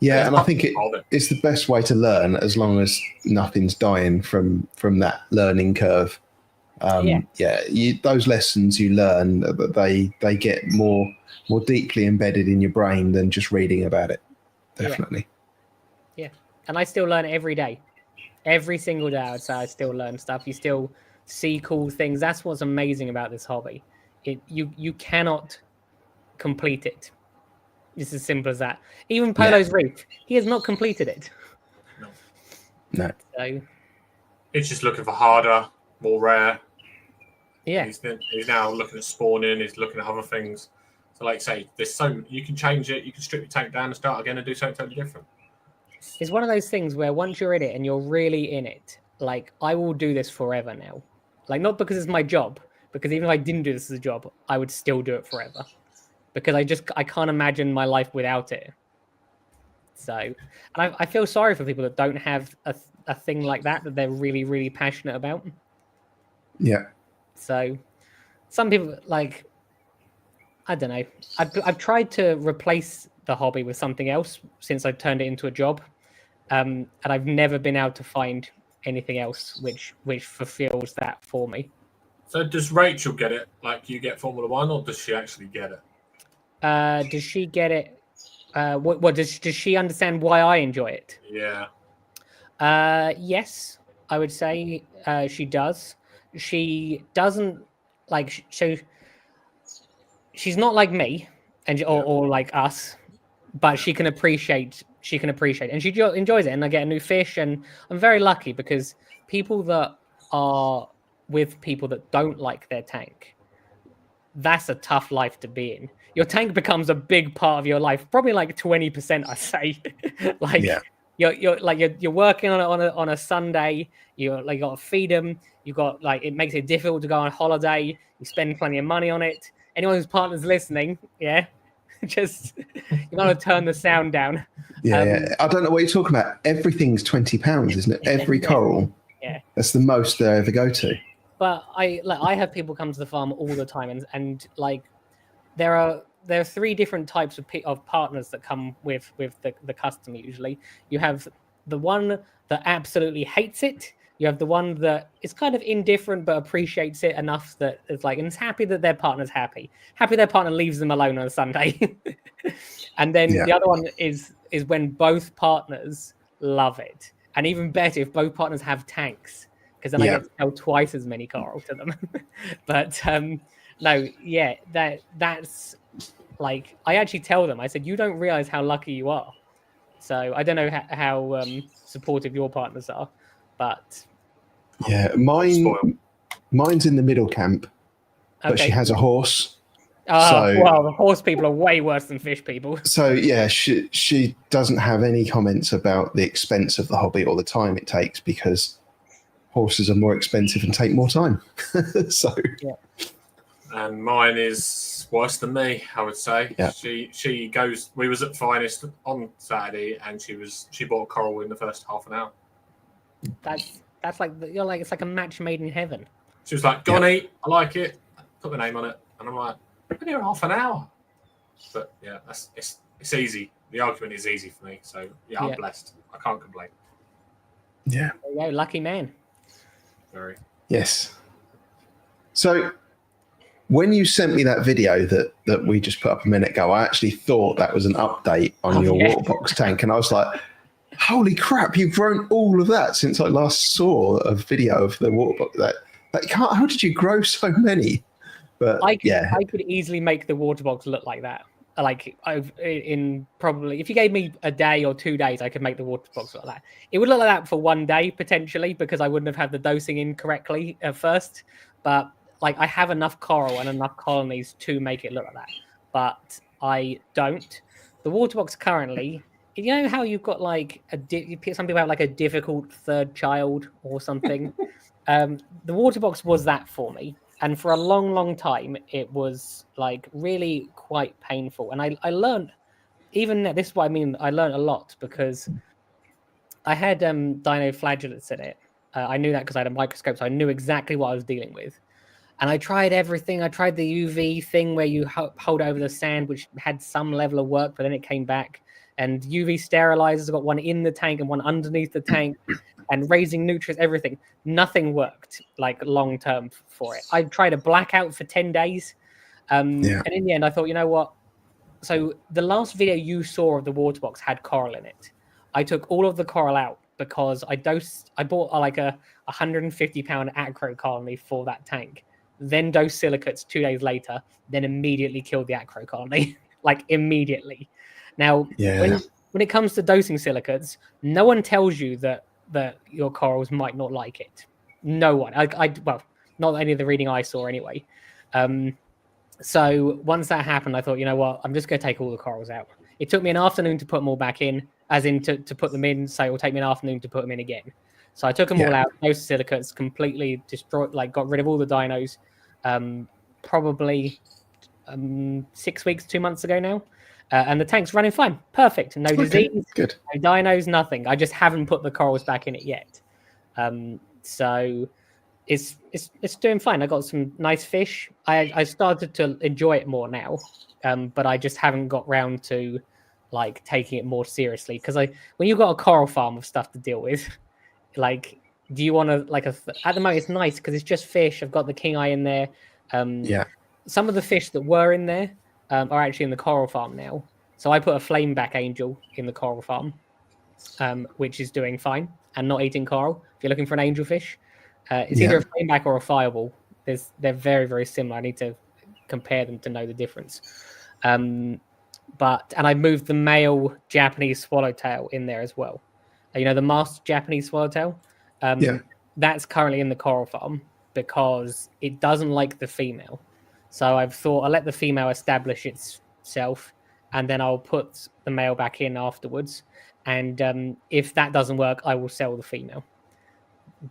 Yeah, and I think Of it. it's the best way to learn as long as nothing's dying from that learning curve. Those lessons you learn, they get more deeply embedded in your brain than just reading about it. Definitely. Yeah. And I still learn every day. Every single day, I would say I still learn stuff. You still see cool things. That's what's amazing about this hobby. You cannot complete it. It's as simple as that. Even Polo's Reef, he has not completed it. No. So He's just looking for harder, more rare. yeah, He's now looking at spawning. He's looking at other things. So, like say, there's so you can change it. You can strip your tank down and start again and do something totally different. it's one of those things where once you're in it and you're really in it, like I will do this forever now. Like not because it's my job, because even if I didn't do this as a job, I would still do it forever. Because I can't imagine my life without it. So, and I feel sorry for people that don't have a thing like that they're really, really passionate about. Yeah. So, some people like, I don't know. I've tried to replace the hobby with something else since I turned it into a job, and I've never been able to find anything else which fulfills that for me. So, does Rachel get it like you get Formula One, or does she actually get it? Does she get it? What does she understand why I enjoy it? Yeah. Yes, I would say she does. She doesn't like so. She's not like me, or like us, but she can appreciate. She can appreciate, and she enjoys it. And I get a new fish, and I'm very lucky because people that are with people that don't like their tank, that's a tough life to be in. Your tank becomes a big part of your life, probably like 20%, I say. Like you're working on it on a Sunday. You got to feed them. You got it makes it difficult to go on holiday. You spend plenty of money on it. Anyone whose partner's listening, just you got to turn the sound down. Yeah. I don't know what you're talking about. Everything's £20, isn't it? Every coral. Yeah. That's the most they ever go to. But I have people come to the farm all the time, and there are 3 different types of partners that come with the customer. Usually, you have the one that absolutely hates it. You have the one that is kind of indifferent but appreciates it enough that it's and is happy that their partner's happy their partner leaves them alone on a Sunday. And then the other one is when both partners love it, and even better if both partners have tanks, because then I get to sell twice as many coral to them. But no, that's I actually tell them, I said, you don't realize how lucky you are. So I don't know how supportive your partners are, but mine's in the middle camp, but she has a horse. Well, the horse people are way worse than fish people. So yeah, she doesn't have any comments about the expense of the hobby or the time it takes, because horses are more expensive and take more time. So and mine is worse than me, I would say. Yeah. She goes. We was at Finest on Saturday, and she bought coral in the first half an hour. That's like it's like a match made in heaven. She was like, "Go on, eat. I like it." Put my name on it, and I'm like, "We've been here half an hour." But yeah, it's easy. The argument is easy for me, so I'm blessed. I can't complain. Yeah. There you go, lucky man. Very. Yes. So when you sent me that video that we just put up a minute ago, I actually thought that was an update on your Waterbox tank, and I was like, holy crap, you've grown all of that since I last saw a video of the Waterbox. How did you grow so many? But I could easily make the Waterbox look like that. In probably, if you gave me a day or 2 days, I could make the Waterbox look like that. It would look like that for 1 day potentially, because I wouldn't have had the dosing in correctly at first. But I have enough coral and enough colonies to make it look like that. But I don't. The Waterbox currently, you know how you've got some people have a difficult third child or something. The Waterbox was that for me. And for a long, long time, it was really quite painful. And I learned, even this is what I mean, I learned a lot, because I had dinoflagellates in it. I knew that because I had a microscope, so I knew exactly what I was dealing with. And I tried everything. I tried the UV thing where you hold over the sand, which had some level of work, but then it came back. And UV sterilizers, I got one in the tank and one underneath the tank, and raising nutrients, everything. Nothing worked like long term for it. I tried a blackout for 10 days. And in the end, I thought, you know what? So the last video you saw of the water box had coral in it. I took all of the coral out because I bought like a 150-pound acro colony for that tank, then dosed silicates 2 days later, then immediately killed the acro colony, like immediately. Now, when it comes to dosing silicates, no one tells you that your corals might not like it. No one. Well, not any of the reading I saw anyway. So once that happened, I thought, you know what, I'm just going to take all the corals out. It took me an afternoon to put them all back in, as in to put them in. So it will take me an afternoon to put them in again. So I took them all out, no silicates, completely destroyed, like got rid of all the dinos, probably 6 weeks, 2 months ago now. And the tank's running fine. Perfect. No disease, good. No dinos, nothing. I just haven't put the corals back in it yet. So it's doing fine. I got some nice fish. I started to enjoy it more now, but I just haven't got round to like taking it more seriously. Because when you've got a coral farm of stuff to deal with, like, do you want to at the moment it's nice because it's just fish. I've got the king eye in there. Some of the fish that were in there are actually in the coral farm now. So I put a flameback angel in the coral farm, which is doing fine and not eating coral. If you're looking for an angelfish, it's either a flameback or a fireball. They're very, very similar. I need to compare them to know the difference. And I moved the male Japanese swallowtail in there as well. You know, the masked Japanese swallowtail? That's currently in the coral farm because it doesn't like the female. So I've thought I'll let the female establish itself and then I'll put the male back in afterwards. And if that doesn't work, I will sell the female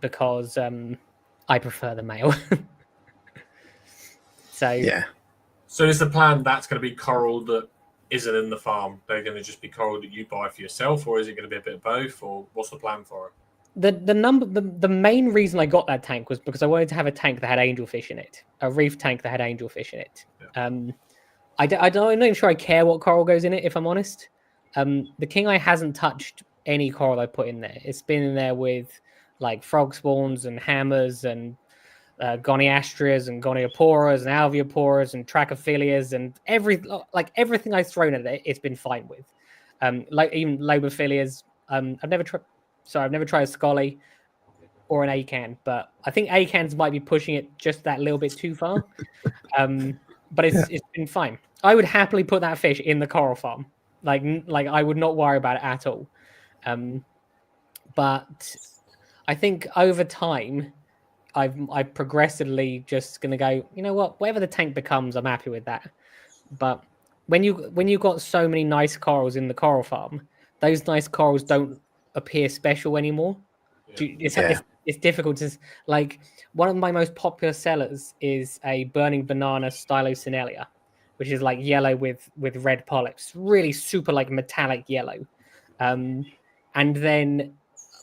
because I prefer the male. So is the plan that's going to be coral that isn't in the farm? They're going to just be coral that you buy for yourself, or is it going to be a bit of both, or what's the plan for it? The main reason I got that tank was because I wanted to have a tank that had angelfish in it, a reef tank that had angelfish in it. I'm not even sure I care what coral goes in it, if I'm honest. The king eye hasn't touched any coral I put in there. It's been in there with like frog spawns and hammers and goniastrias and gonioporas and alveoporas and trachyphilias and everything I've thrown at it, it's been fine with. Like even lobophilias. I've never tried a scully or an acan, but I think acans might be pushing it just that little bit too far. But it's been fine. I would happily put that fish in the coral farm. Like I would not worry about it at all. But I think over time, I'm progressively just going to go, you know what, whatever the tank becomes, I'm happy with that. But when you've got so many nice corals in the coral farm, those nice corals don't appear special anymore. It's difficult to, like, one of my most popular sellers is a burning banana stylosinellia, which is like yellow with red polyps, really super like metallic yellow. And then,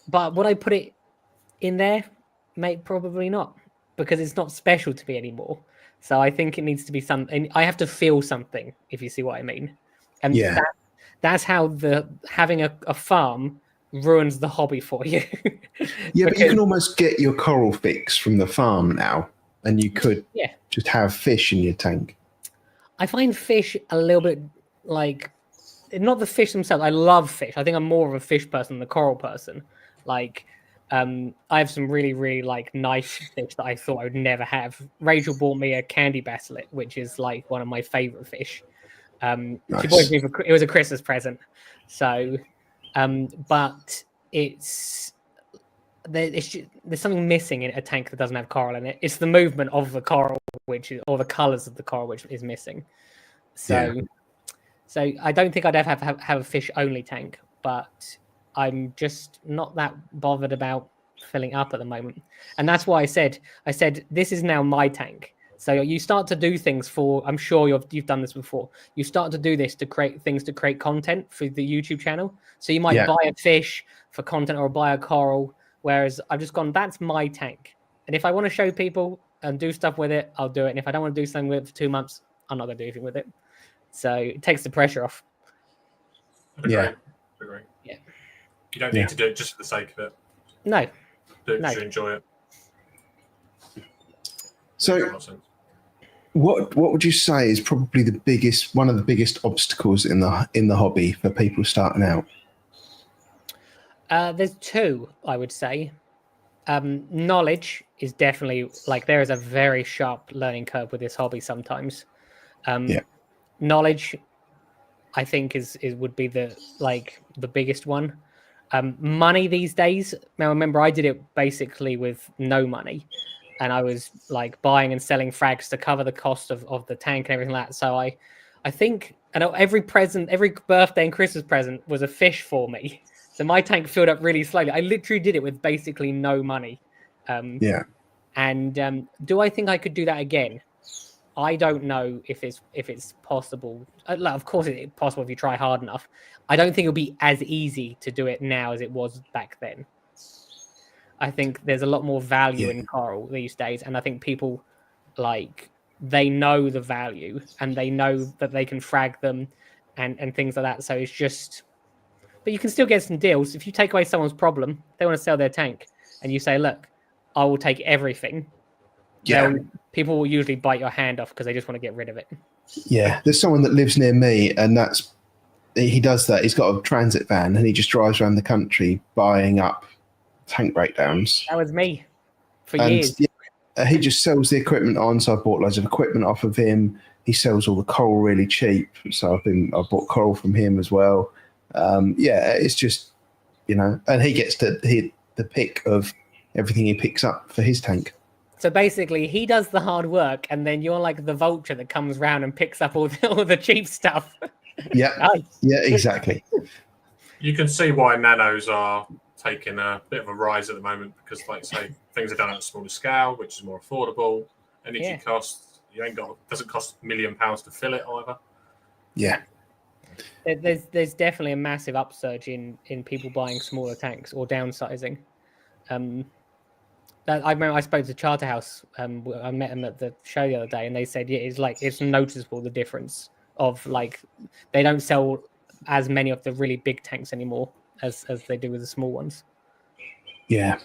but would I put it in there? Mate, probably not, because it's not special to me anymore. So I think it needs to be something. I have to feel something, if you see what I mean. And that's how having a farm ruins the hobby for you. But you can almost get your coral fix from the farm now, and you could just have fish in your tank. I find fish a little bit like, not the fish themselves. I love fish. I think I'm more of a fish person than a coral person. Like, I have some really, really like nice fish that I thought I would never have. Rachel bought me a candy basslet, which is like one of my favorite fish. Nice. She bought it it was a Christmas present. So, but there's something missing in a tank that doesn't have coral in it. It's the movement of the coral, or the colors of the coral, which is missing. So I don't think I'd ever have a fish only tank, but I'm just not that bothered about filling up at the moment. And that's why I said this is now my tank. So you start to do things I'm sure you've done this before. You start to do this to create content for the YouTube channel. So you might buy a fish for content or buy a coral, whereas I've just gone, that's my tank. And if I want to show people and do stuff with it, I'll do it. And if I don't want to do something with it for 2 months, I'm not going to do anything with it. So it takes the pressure off. Yeah. Agree. Yeah. You don't need to do it just for the sake of it. No. Do it because you enjoy it. So, what would you say is probably one of the biggest obstacles in the hobby for people starting out? There's two, I would say. Knowledge is definitely there is a very sharp learning curve with this hobby sometimes. Knowledge, I think, would be the biggest one. Money these days. Now, remember, I did it basically with no money, and I was buying and selling frags to cover the cost of the tank and everything like that. So I think, and every birthday and Christmas present was a fish for me. So my tank filled up really slowly. I literally did it with basically no money. And do I think I could do that again? I don't know if it's possible. Of course, it's possible if you try hard enough. I don't think it'll be as easy to do it now as it was back then. I think there's a lot more value in coral these days, and I think people they know the value and they know that they can frag them and things like that. So it's just, but you can still get some deals if you take away someone's problem. They want to sell their tank, and you say, "Look, I will take everything." People will usually bite your hand off because they just want to get rid of it. Yeah, there's someone that lives near me, and he does that. He's got a transit van, and he just drives around the country buying up tank breakdowns. That was me for years. He just sells the equipment on. So I bought loads of equipment off of him. He sells all the coral really cheap. So I bought coral from him as well. It's just, and he gets to hit the pick of everything he picks up for his tank. So basically, he does the hard work, and then you're like the vulture that comes round and picks up all the cheap stuff. Yeah, Nice. Yeah, exactly. You can see why nanos are taking a bit of a rise at the moment because, things are done at a smaller scale, which is more affordable. Energy costs, doesn't cost £1 million to fill it either. Yeah. There's definitely a massive upsurge in people buying smaller tanks or downsizing. I remember I spoke to Charterhouse. I met them at the show the other day, and they said it's noticeable the difference of they don't sell as many of the really big tanks anymore as they do with the small ones. Yeah,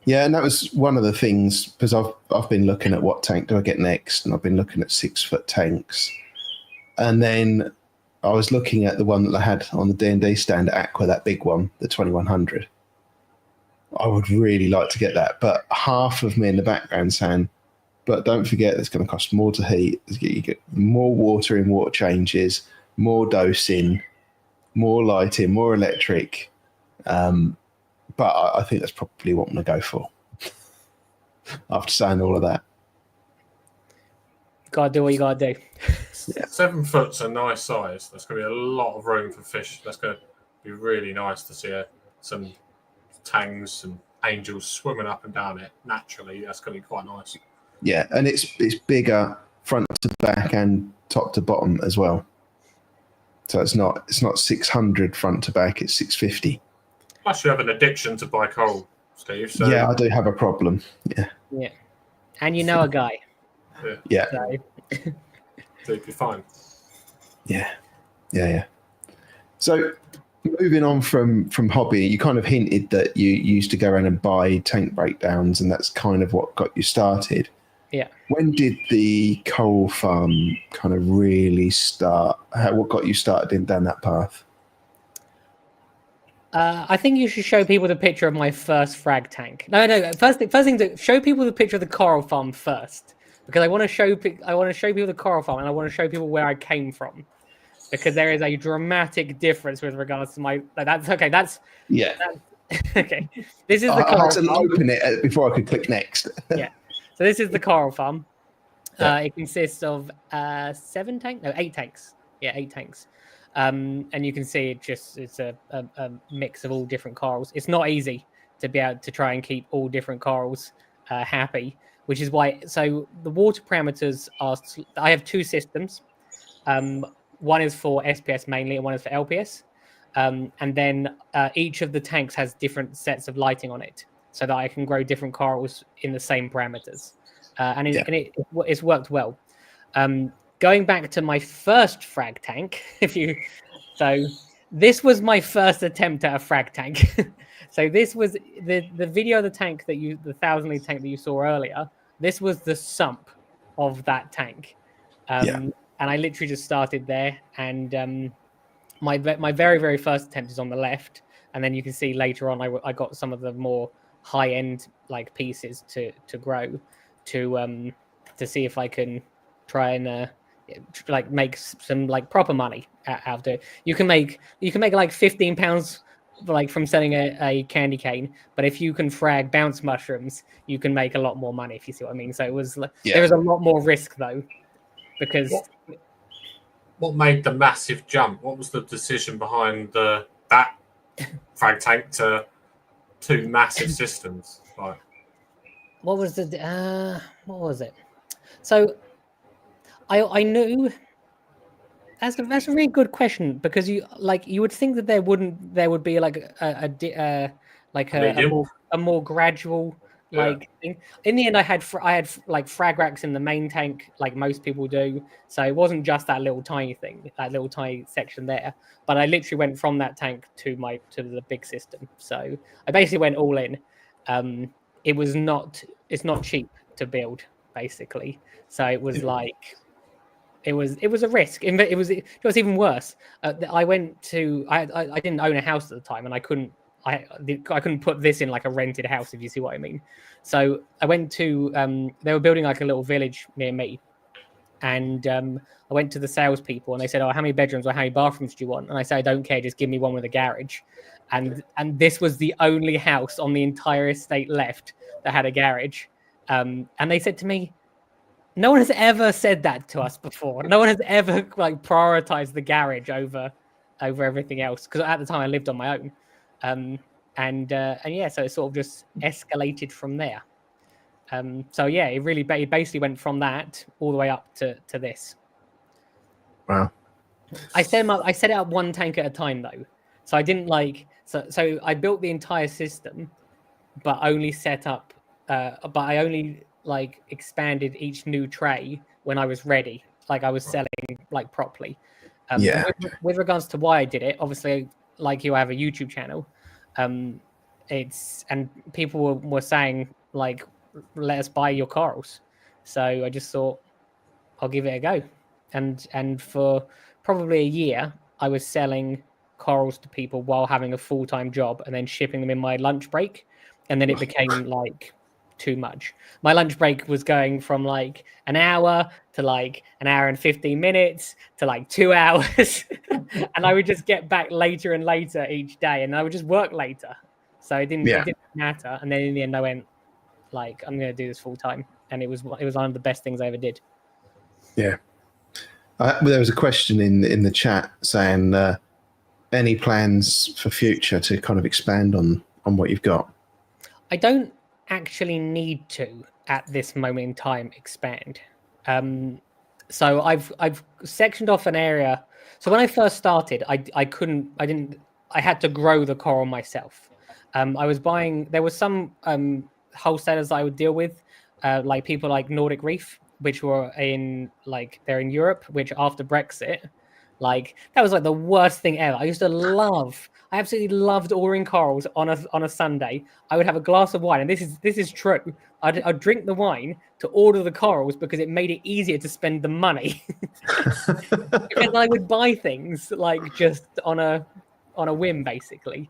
and that was one of the things because I've been looking at what tank do I get next, and I've been looking at 6-foot tanks, and then I was looking at the one that I had on the D&D stand at Aqua, that big one, the 2100. I would really like to get that, but half of me in the background saying, but don't forget it's going to cost more to heat. You get more water in water changes, more dosing, more lighting, more electric. But I think that's probably what I'm going to go for after saying all of that. Gotta do what you gotta do. 7 foot's a nice size. There's going to be a lot of room for fish. That's going to be really nice to see some tangs and angels swimming up and down it naturally. That's going to be quite nice. Yeah, and it's bigger front to back and top to bottom as well. So it's not 600 front to back, it's 650. Plus you have an addiction to buy coral, Steve. So yeah, I do have a problem. Yeah. And you know a guy. Yeah. So you'd be fine. Yeah. So moving on from hobby, you kind of hinted that you used to go around and buy tank breakdowns, and that's kind of what got you started. Yeah. When did the coral farm kind of really start? What got you started down that path? I think you should show people the picture of my first frag tank. No. First thing to show people the picture of the coral farm first, because I want to show people the coral farm, and I want to show people where I came from. Because there is a dramatic difference with regards to my. That's okay. Okay. This is the coral. I had to open it before I could click next. Yeah. So this is the coral farm. It consists of 8 tanks. Yeah, 8 tanks. And you can see it's a mix of all different corals. It's not easy to be able to try and keep all different corals happy, which is why. So the water parameters are. I have 2 systems. One is for SPS mainly, and one is for LPS. And then each of the tanks has different sets of lighting on it, so that I can grow different corals in the same parameters. and it's worked well. Going back to my first frag tank, this was my first attempt at a frag tank. So this was the video of the tank the 1,000 litre tank that you saw earlier. This was the sump of that tank, and I literally just started there. And my very, very first attempt is on the left, and then you can see later on I got some of the more high end like pieces to grow to see if I can try and like make some like proper money out of it. You can make like £15 like from selling a candy cane, but if you can frag bounce mushrooms, you can make a lot more money, if you see what I mean. So it was there was a lot more risk though, because what made the massive jump? What was the decision behind that frag tank to 2 massive systems? Like, what was it? So I knew that's a really good question, because you would think that there would be like a more gradual thing. In the end, I had like frag racks in the main tank, like most people do. So it wasn't just that little tiny thing, that little tiny section there. But I literally went from that tank to the big system. So I basically went all in. It's not cheap to build, basically. So it was like it was a risk. It was even worse. I didn't own a house at the time, and I couldn't put this in like a rented house, if you see what I mean. So I went to they were building like a little village near me, and I went to the salespeople, and they said, "Oh, how many bedrooms or how many bathrooms do you want?" And I said, "I don't care, just give me one with a garage." And this was the only house on the entire estate left that had a garage. And they said to me, "No one has ever said that to us before. No one has ever like prioritized the garage over everything else." Because at the time I lived on my own. So it sort of just escalated from there. It basically went from that all the way up to this. Wow. I set it up one tank at a time though. So I didn't so I built the entire system, but only I only like expanded each new tray when I was ready. Like I was selling like properly. With regards to why I did it, obviously, like you have a YouTube channel, and people were saying like, let us buy your corals. So I just thought I'll give it a go, and for probably a year I was selling corals to people while having a full-time job, and then shipping them in my lunch break, and then it became like too much. My lunch break was going from like an hour to like an hour and 15 minutes to like 2 hours. And I would just get back later and later each day, and I would just work later. So it didn't matter. And then in the end I went like, I'm going to do this full time. And it was one of the best things I ever did. Yeah. There was a question in the chat saying, any plans for future to kind of expand on what you've got? I don't actually need to at this moment in time expand. So I've sectioned off an area. So when I first started, I had to grow the coral myself. There was some wholesalers I would deal with, like people like Nordic Reef, which were they're in Europe, which after Brexit, like that was like the worst thing ever. I absolutely loved ordering corals on a Sunday. I would have a glass of wine, and this is true. I'd drink the wine to order the corals because it made it easier to spend the money. Because I would buy things like just on a whim, basically.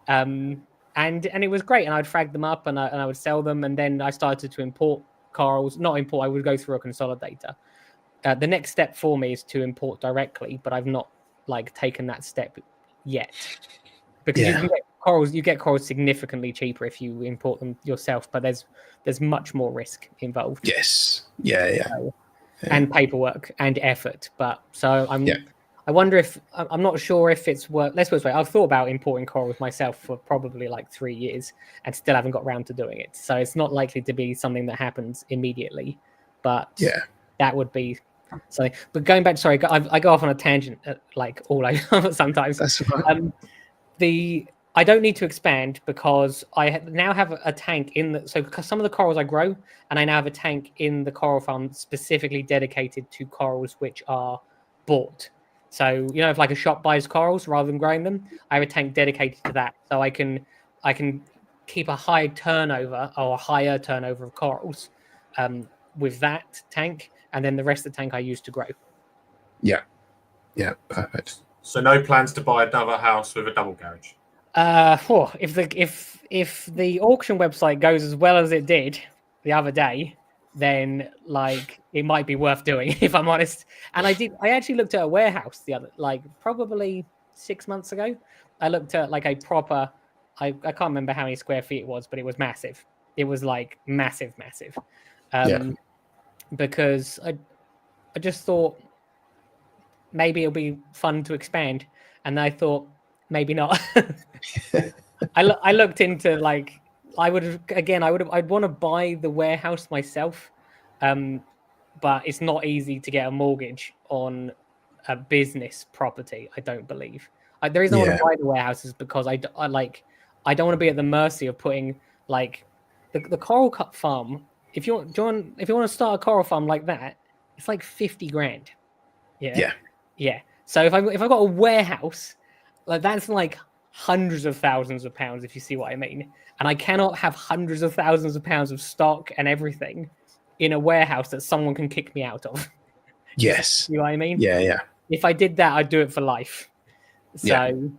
And it was great, and I'd frag them up and I would sell them, and then I started to import corals. Not import, I would go through a consolidator. The next step for me is to import directly, but I've not like taken that step yet, because you get corals significantly cheaper if you import them yourself, but there's much more risk involved. Yes. And paperwork and effort. But so I wonder if I'm not sure if it's worth. Let's put it this way: I've thought about importing corals myself for probably like 3 years and still haven't got around to doing it. So it's not likely to be something that happens immediately. But that would be something. But going back, sorry, I go off on a tangent like all over sometimes. That's right. I don't need to expand because now have a tank in the. So some of the corals I grow, and I now have a tank in the coral farm specifically dedicated to corals which are bought. So if like a shop buys corals rather than growing them, I have a tank dedicated to that, so I can keep a high turnover or a higher turnover of corals with that tank, and then the rest of the tank I use to grow. Yeah, perfect. So no plans to buy another house with a double garage. If the auction website goes as well as it did the other day, then like it might be worth doing, if I'm honest. And I actually looked at a warehouse probably 6 months ago. I looked at like a proper, I can't remember how many square feet it was, but it was massive. It was like massive. Because I just thought maybe it'll be fun to expand, and I thought maybe not. I looked into like I'd want to buy the warehouse myself, but it's not easy to get a mortgage on a business property. I don't believe. The reason I want to buy the warehouse is because I don't want to be at the mercy of putting like the coral cut farm. If you want to start a coral farm like that, it's like 50 grand. Yeah. So if I've got a warehouse, like that's like hundreds of thousands of pounds, if you see what I mean. And I cannot have hundreds of thousands of pounds of stock and everything in a warehouse that someone can kick me out of. Yes. You know what I mean? Yeah. If I did that, I'd do it for life. So.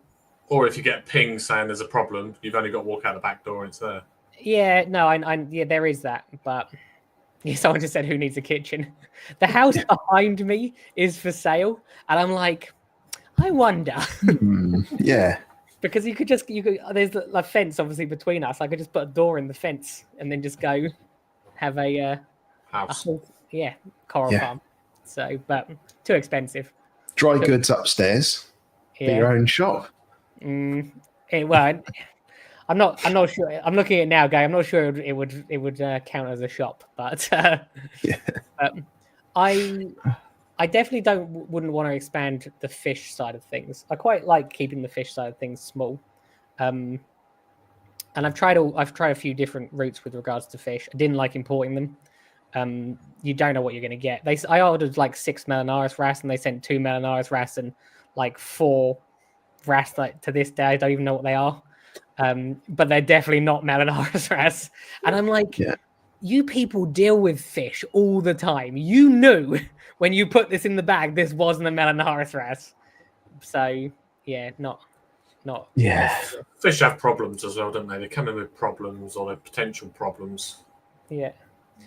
Or if you get a ping saying there's a problem, you've only got to walk out the back door and it's there. Yeah, no, yeah, there is that, but someone just said, "Who needs a kitchen?" The house behind me is for sale, and I'm like, I wonder. Yeah. Because you could there's a fence obviously between us. I could just put a door in the fence and then just go have a house. Coral farm. So, but too expensive. Dry goods upstairs. For your own shop. Well, I'm not sure. I'm looking at it now, guy. I'm not sure it would count as a shop, but I definitely wouldn't want to expand the fish side of things. I quite like keeping the fish side of things small, and I've tried a few different routes with regards to fish. I didn't like importing them. You don't know what you're going to get. I ordered like 6 Melanaris wrasse, and they sent 2 Melanaris wrasse and like 4 wrasse. Like to this day, I don't even know what they are. But they're definitely not Melanaris wrasse. And I'm like, you people deal with fish all the time. You knew when you put this in the bag, this wasn't a Melanaris wrasse. So yeah, not. Yeah. Fish have problems as well, don't they? They come in with problems or potential problems. Yeah.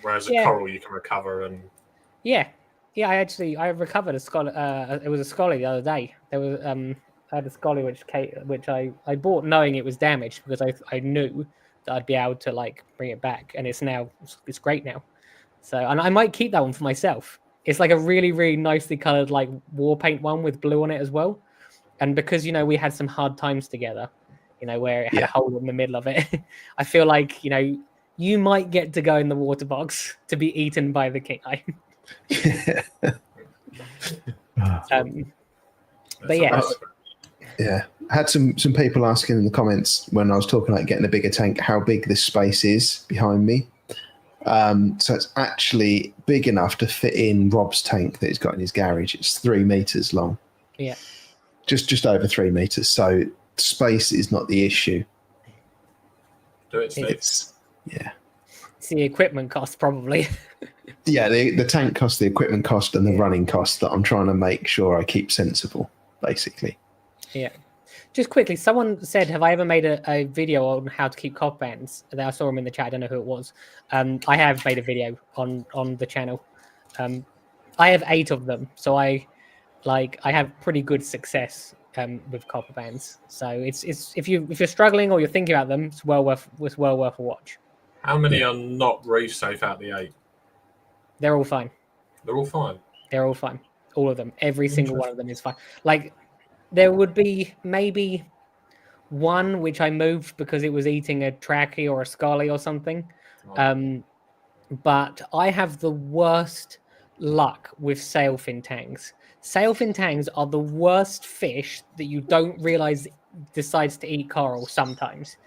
Whereas a coral you can recover and. Yeah. I recovered a scholar. It was a scholar the other day. There was I had a scholar which I bought knowing it was damaged because I knew that I'd be able to like bring it back, and it's great now. So, and I might keep that one for myself. It's like a really, really nicely colored like war paint one with blue on it as well. And because we had some hard times together, where it had a hole in the middle of it, I feel like you might get to go in the water box to be eaten by the king. But yeah. Yeah, I had some people asking in the comments when I was talking about getting a bigger tank how big this space is behind me. So it's actually big enough to fit in Rob's tank that he's got in his garage. It's 3 meters long. Yeah, just over 3 meters. So space is not the issue. Do it, Steve. It's the equipment cost probably. Yeah, the tank cost, the equipment cost, and the running cost that I'm trying to make sure I keep sensible, basically. Yeah. Just quickly, someone said, have I ever made a video on how to keep copper bands? I saw them in the chat. I don't know who it was. I have made a video on the channel. I have 8 of them. So I have pretty good success with copper bands. So it's if you're struggling or you're thinking about them, it's well worth a watch. How many are not reef safe out the 8? They're all fine. They're all fine. They're all fine. All of them. Every single one of them is fine. Like, there would be maybe one which I moved because it was eating a trachea or a scully or something. Oh. But I have the worst luck with sailfin tanks. Sailfin tangs are the worst fish that you don't realize decides to eat coral sometimes,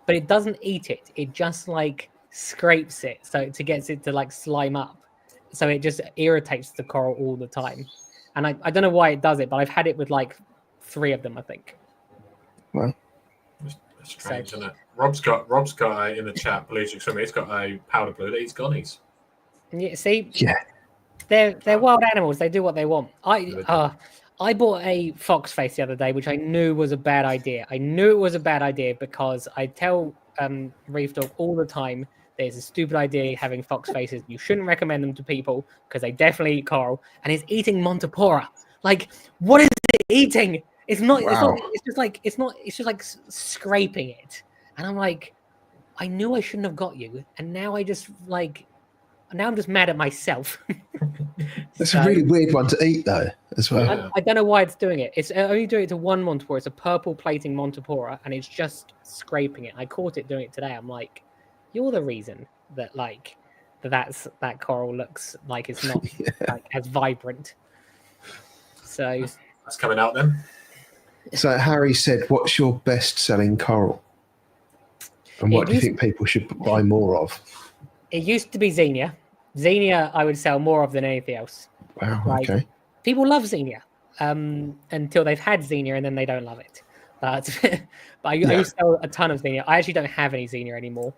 but it doesn't eat it. It just like scrapes it so to gets it to like slime up. So it just irritates the coral all the time. And I don't know why it does it, but I've had it with like 3 of them, I think. Well, It's strange, isn't it? Rob's got a, in the chat, Pelagic Swimmer, he's got a powder blue that eats gonnies. Yeah, see? yeah. They're wild animals. They do what they want. I bought a fox face the other day, which I knew was a bad idea. I knew it was a bad idea because I tell Reef Dog all the time there's a stupid idea having fox faces. You shouldn't recommend them to people because they definitely eat coral. And it's eating Montipora. Like, what is it eating? It's not. Wow. It's just like it's not. It's just like scraping it. And I'm like, I knew I shouldn't have got you, and now I just like. Now I'm just mad at myself. That's a really weird one to eat, though, as well. Yeah. I don't know why it's doing it. It's only doing it to one Montipora. It's a purple plating Montipora, and it's just scraping it. I caught it doing it today. I'm like, you're the reason that like that coral looks like it's not like as vibrant. So That's coming out then. So Harry said, "What's your best-selling coral, and what do you think people should buy more of?" It used to be Xenia. Xenia, I would sell more of than anything else. Wow. Like, Okay. people love Xenia until they've had Xenia and then they don't love it. But I used to sell a ton of Xenia. I actually don't have any Xenia anymore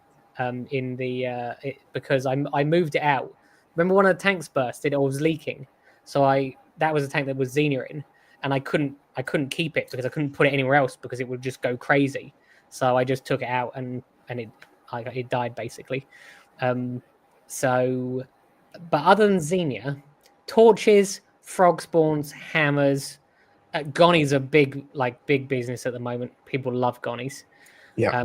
because I moved it out. Remember one of the tanks busted or was leaking? So that was a tank that was Xenia in, and I couldn't keep it because I couldn't put it anywhere else because it would just go crazy. So I just took it out and it died basically. But other than Xenia, torches, frog spawns, hammers, gonnies are big business at the moment. People love gonnies. Yeah.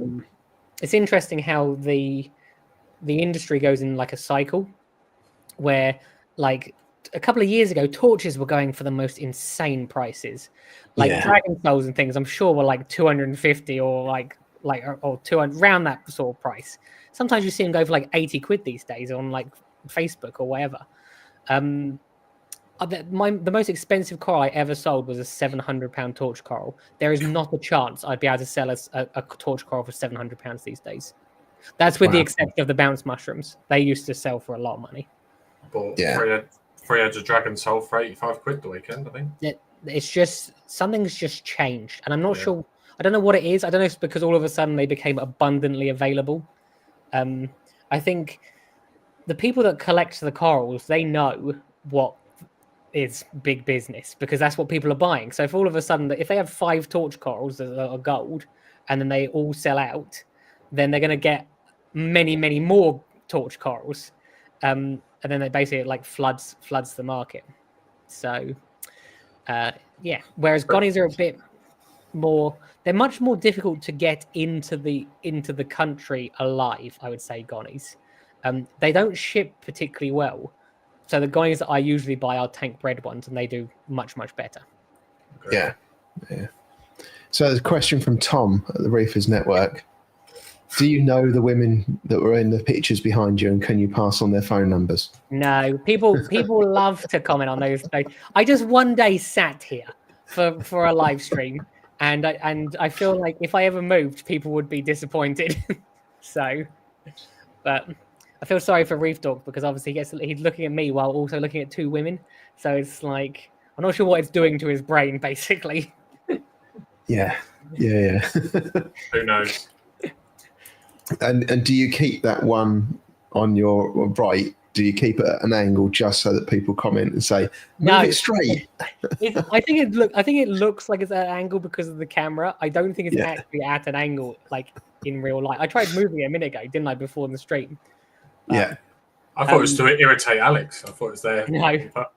It's interesting how the industry goes in like a cycle where like a couple of years ago, torches were going for the most insane prices. Like Dragon Souls and things, I'm sure were like 250 or or 200 around that sort of price. Sometimes you see them go for like 80 quid these days on like Facebook or whatever. The most expensive coral I ever sold was a £700 torch coral. There is not a chance I'd be able to sell a torch coral for £700 these days. That's with the exception of the bounce mushrooms. They used to sell for a lot of money. Bought 300 Dragon Soul for 85 quid the weekend, I think. It's just something's just changed, and I'm not sure. I don't know what it is. I don't know if it's because all of a sudden they became abundantly available. I think the people that collect the corals, they know what is big business because that's what people are buying. So if all of a sudden, if they have 5 torch corals that are gold and then they all sell out, then they're going to get many, many more torch corals. And then they basically like floods the market. So, whereas gonnies are a bit more, they're much more difficult to get into the country alive, I would say, gonnies. They don't ship particularly well. So the gonnies that I usually buy are tank bred ones, and they do much, much better. Yeah. So there's a question from Tom at the Reefers Network. Do you know the women that were in the pictures behind you, and can you pass on their phone numbers? No, people love to comment on those. I just one day sat here for a live stream, and I feel like if I ever moved, people would be disappointed. But I feel sorry for Reef Dog because obviously he's looking at me while also looking at 2 women. So it's like I'm not sure what it's doing to his brain, basically. Yeah. Who knows? And do you keep that one on your right? Do you keep it at an angle just so that people comment and say, "Move it straight"? I think it looks like it's at an angle because of the camera. I don't think it's actually at an angle like in real life. I tried moving it a minute ago, didn't I, before the stream? Yeah. I thought it was to irritate Alex. I thought it was there. No. But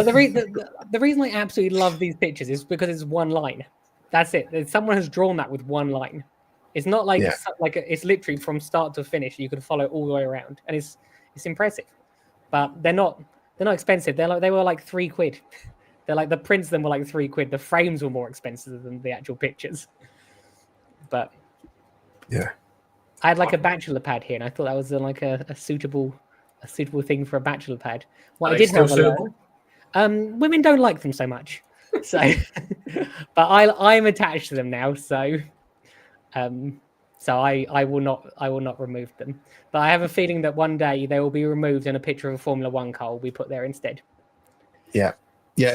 the reason I absolutely love these pictures is because it's one line. That's it. Someone has drawn that with one line. It's not like it's literally from start to finish. You can follow all the way around, and it's impressive. But they're not expensive. They were like 3 quid. They're like the prints of them were like 3 quid. The frames were more expensive than the actual pictures. But yeah, I had like a bachelor pad here, and I thought that was like a suitable thing for a bachelor pad. What I did have Women don't like them so much, so but I'm attached to them now, so I will not remove them. But I have a feeling that one day they will be removed and a picture of a Formula One car will be put there instead. Yeah,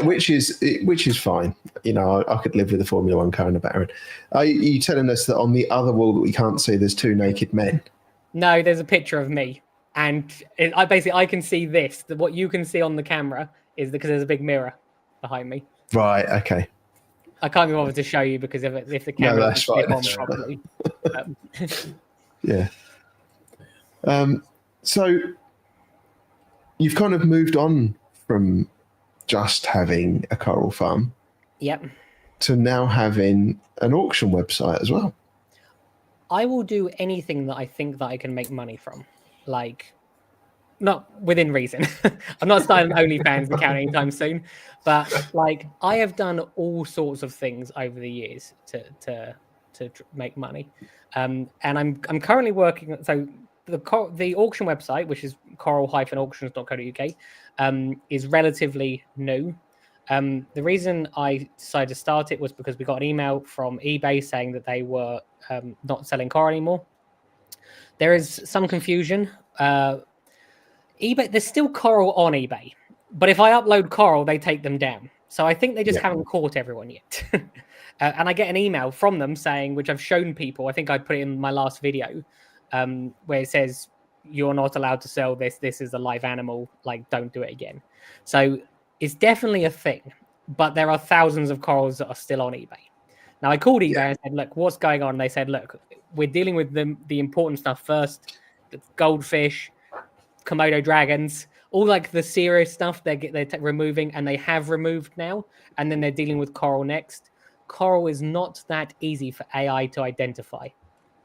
which is fine. You know, I could live with a Formula One car in a Baron. Are you telling us that on the other wall that we can't see, there's two naked men? No, there's a picture of me, and I can see this. What you can see on the camera is because there's a big mirror behind me. Right. Okay. I can't be bothered to show you because if the camera that's fine, on that's properly. Yeah. So you've kind of moved on from just having a coral farm. Yep. To now having an auction website as well. I will do anything that I think that I can make money from, like, not within reason. I'm not starting an OnlyFans account anytime soon, but like I have done all sorts of things over the years to make money, and I'm currently working. So the auction website, which is coral-auctions.co.uk, is relatively new. The reason I decided to start it was because we got an email from eBay saying that they were not selling coral anymore. There is some confusion. eBay, there's still coral on eBay, but if I upload coral, they take them down. So I think they just haven't caught everyone yet. And I get an email from them saying, which I've shown people, I think I put it in my last video, where it says, you're not allowed to sell this. This is a live animal. Like, don't do it again. So it's definitely a thing, but there are thousands of corals that are still on eBay. Now, I called eBay and said, look, what's going on? And they said, look, we're dealing with the important stuff first, the goldfish, Komodo dragons, all like the serious stuff they're removing, and they have removed now, and then they're dealing with coral next. Coral is not that easy for AI to identify.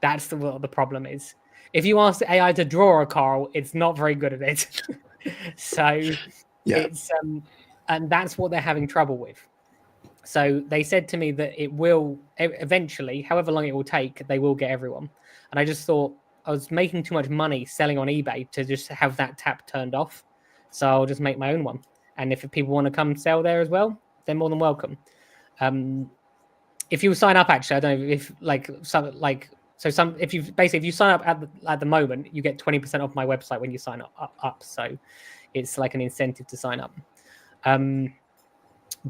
That's what the problem is. If you ask the AI to draw a coral, it's not very good at it. So it's and that's what they're having trouble with. So they said to me that it will eventually, however long it will take, they will get everyone. And I just thought I was making too much money selling on eBay to just have that tap turned off. So I'll just make my own one. And if people want to come sell there as well, they're more than welcome. If you sign up, actually, I don't know if if you sign up at the moment, you get 20% off my website when you sign up. So it's like an incentive to sign up.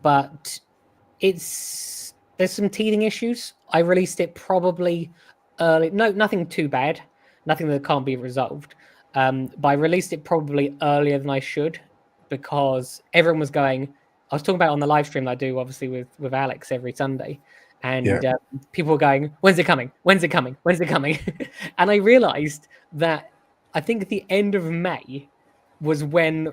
But there's some teething issues. I released it probably early. No, nothing too bad. Nothing that can't be resolved. But I released it probably earlier than I should because everyone was going. I was talking about it on the live stream that I do, obviously, with Alex every Sunday. And people were going, when's it coming? When's it coming? When's it coming? And I realized that I think at the end of May was when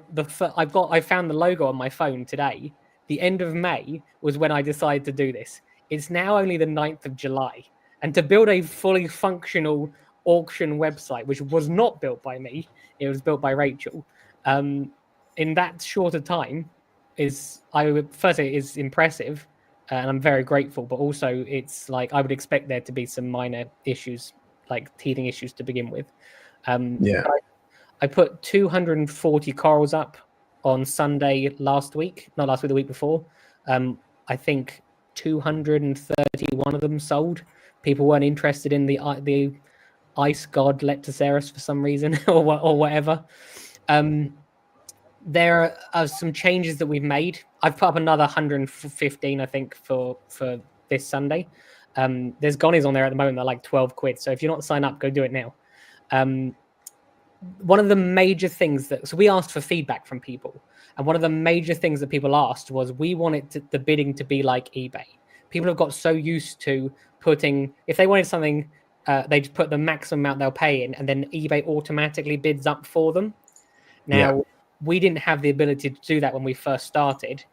I found the logo on my phone today. The end of May was when I decided to do this. It's now only the 9th of July. And to build a fully functional auction website, which was not built by me, it was built by Rachel, in that shorter time is impressive. And I'm very grateful, but also it's like I would expect there to be some minor issues, like teething issues to begin with. I put 240 corals up on Sunday the week before. I think 231 of them sold. People weren't interested in the ice god Leptocerus for some reason or whatever. There are some changes that we've made. I've put up another 115, I think, for this Sunday. There's gonnies on there at the moment that are like 12 quid. So if you're not signed up, go do it now. One of the major things so we asked for feedback from people. And one of the major things that people asked was we wanted the bidding to be like eBay. People have got so used to if they wanted something, they just put the maximum amount they'll pay in, and then eBay automatically bids up for them. Now, we didn't have the ability to do that when we first started.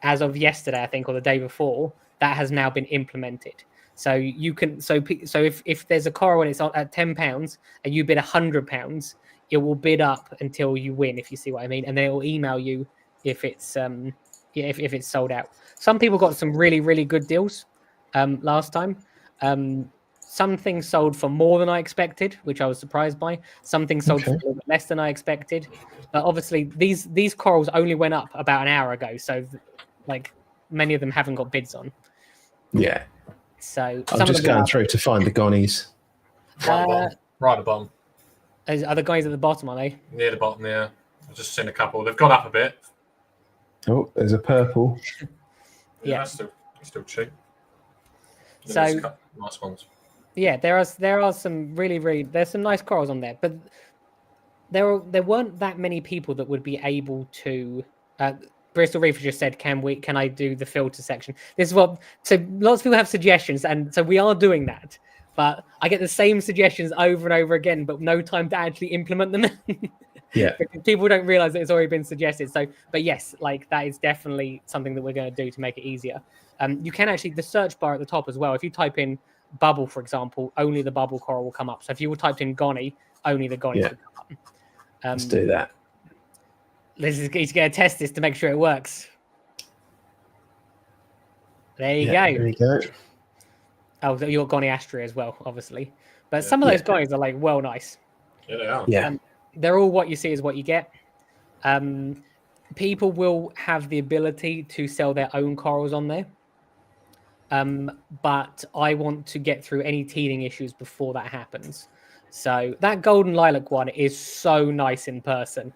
As of yesterday, I think, or the day before, that has now been implemented. So you can, if there's a coral and it's at £10 and you bid £100, it will bid up until you win, if you see what I mean, and then it will email you if it's if it's sold out. Some people got some really, really good deals last time. some things sold for more than I expected, which I was surprised by. Some things sold for a Okay. little bit less than I expected. But obviously, these corals only went up about an hour ago, so like many of them haven't got bids on. Yeah. So I'm some of just them going through to find the gonnies. Right at the bottom. Right at the bottom. are the guys at the bottom, are they? Near the bottom, yeah. I've just seen a couple. They've gone up a bit. Oh, there's a purple. Yeah. That's still cheap. So- There's a couple nice ones. Yeah, there are some there's some nice corals on there, but there weren't that many people that would be able to. Bristol Reefers just said, "Can I do the filter section?" This is what. So lots of people have suggestions, and so we are doing that. But I get the same suggestions over and over again, but no time to actually implement them. Yeah. People don't realize that it's already been suggested. So, but yes, like that is definitely something that we're going to do to make it easier. You can actually the search bar at the top as well. If you type in bubble, for example, only the bubble coral will come up. So if you typed in gonny, only the gonnies Yeah. will come up. Let's do that. He's going to test this to make sure it works. There you go. There you go. Oh, your gonny astrea as well, obviously. But some of those gonnies are like well nice. Yeah, they are. Yeah. They're all what you see is what you get. People will have the ability to sell their own corals on there. But I want to get through any teething issues before that happens. So that golden lilac one is so nice in person.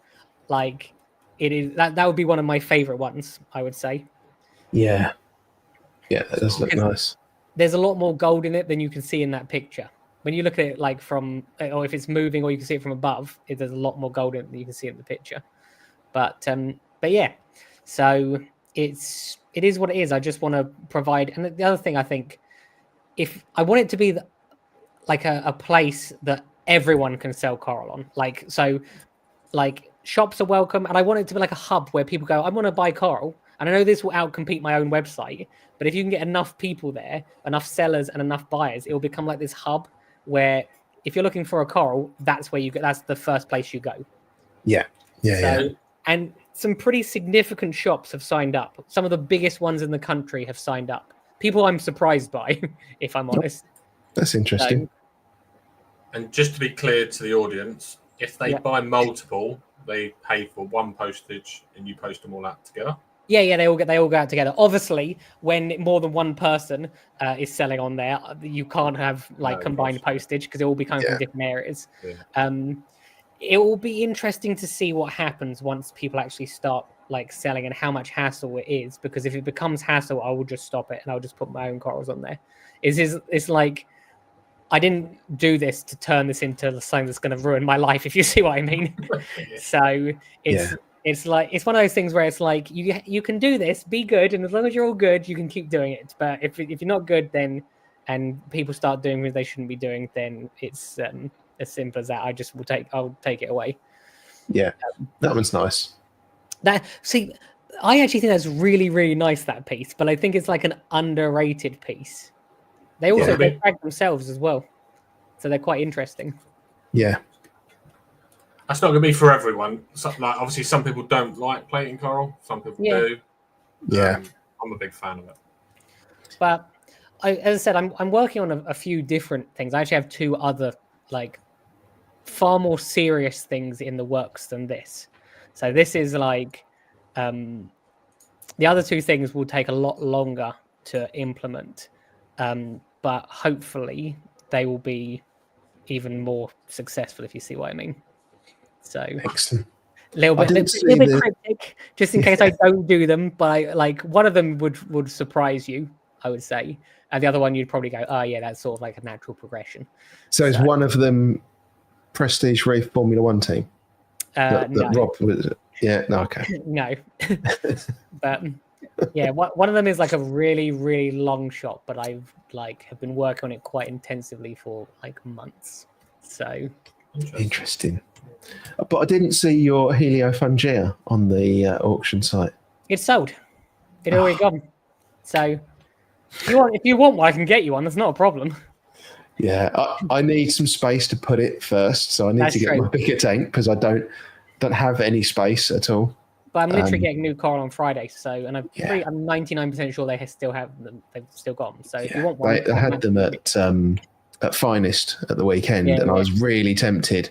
Like it is that would be one of my favorite ones, I would say. Yeah. Yeah, that does look nice. There's a lot more gold in it than you can see in that picture. When you look at it like from, or if it's moving, or you can see it from above, there's a lot more gold in it than you can see in the picture. But yeah, so it is what it is. I just want to provide, and the other thing I think, if I want it to be like a place that everyone can sell coral on, like shops are welcome, and I want it to be like a hub where people go, I want to buy coral. And I know this will outcompete my own website, but if you can get enough people there, enough sellers and enough buyers, it will become like this hub where if you're looking for a coral, that's where you go. That's the first place you go. Yeah. Yeah. And some pretty significant shops have signed up. Some of the biggest ones in the country have signed up. People I'm surprised by, if I'm honest. That's interesting. And just to be clear to the audience, if they buy multiple, they pay for one postage and you post them all out together. Yeah, they all go out together. Obviously, when more than one person is selling on there, you can't have combined postage because it will be coming from different areas. Yeah. It will be interesting to see what happens once people actually start selling and how much hassle it is. Because if it becomes hassle, I will just stop it and I'll just put my own corals on there. It's like I didn't do this to turn this into something that's going to ruin my life. If you see what I mean. So it's one of those things where it's like you can do this, be good, and as long as you're all good, you can keep doing it. But if you're not good, then and people start doing what they shouldn't be doing, then it's as simple as that. I'll take it away. Yeah, that one's nice. I actually think that's really, really nice, that piece, but I think it's like an underrated piece. They also they tag themselves as well, so they're quite interesting. Yeah. That's not going to be for everyone. Obviously, some people don't like plating coral. Some people do. Yeah. I'm a big fan of it. But as I said, I'm working on a few different things. I actually have two other far more serious things in the works than this. So this is the other two things will take a lot longer to implement, but hopefully they will be even more successful, if you see what I mean. So excellent. A little bit cryptic, just in case I don't do them. But one of them would surprise you, I would say, and the other one you'd probably go, "Oh yeah, that's sort of like a natural progression." So is one of them Prestige Reef Formula One team? No. Rob was it? Yeah, no, okay. No, but yeah, one of them is a really, really long shot, but I've have been working on it quite intensively for months. So interesting. But I didn't see your Heliofungia on the auction site. It's sold. It already gone. So if you want one, I can get you one. That's not a problem. Yeah, I need some space to put it first, so I need to get my bigger tank because I don't have any space at all. But I'm literally getting new coral on Friday, I'm 99% sure they still have them. They've still got them. So if you want one, I had them at at Finest at the weekend, Yeah, and I yeah. was really tempted,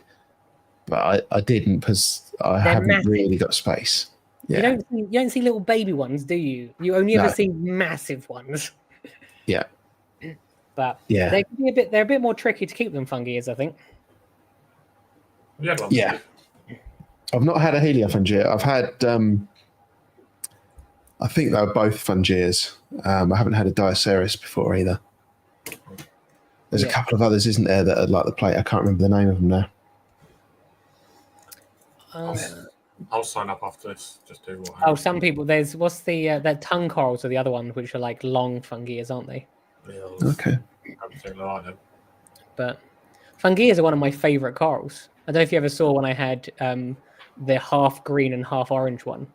but I didn't because I They're haven't massive. really got space. Yeah. You don't see little baby ones, do you? You only ever No. see massive ones. Yeah. But Yeah. they're a bit more tricky to keep than fungi is, I think. Yeah. I've not had a Heliofungia. I've had I think they were both Fungias. I haven't had a Dioceras before either. There's a couple of others, isn't there, that are like the plate? I can't remember the name of them now. I'll sign up after this. Just do what. Some people. There's what's the that tongue corals are the other one, which are like long fungias, aren't they? Okay. Absolutely like them. But fungias are one of my favorite corals. I don't know if you ever saw when I had the half green and half orange one.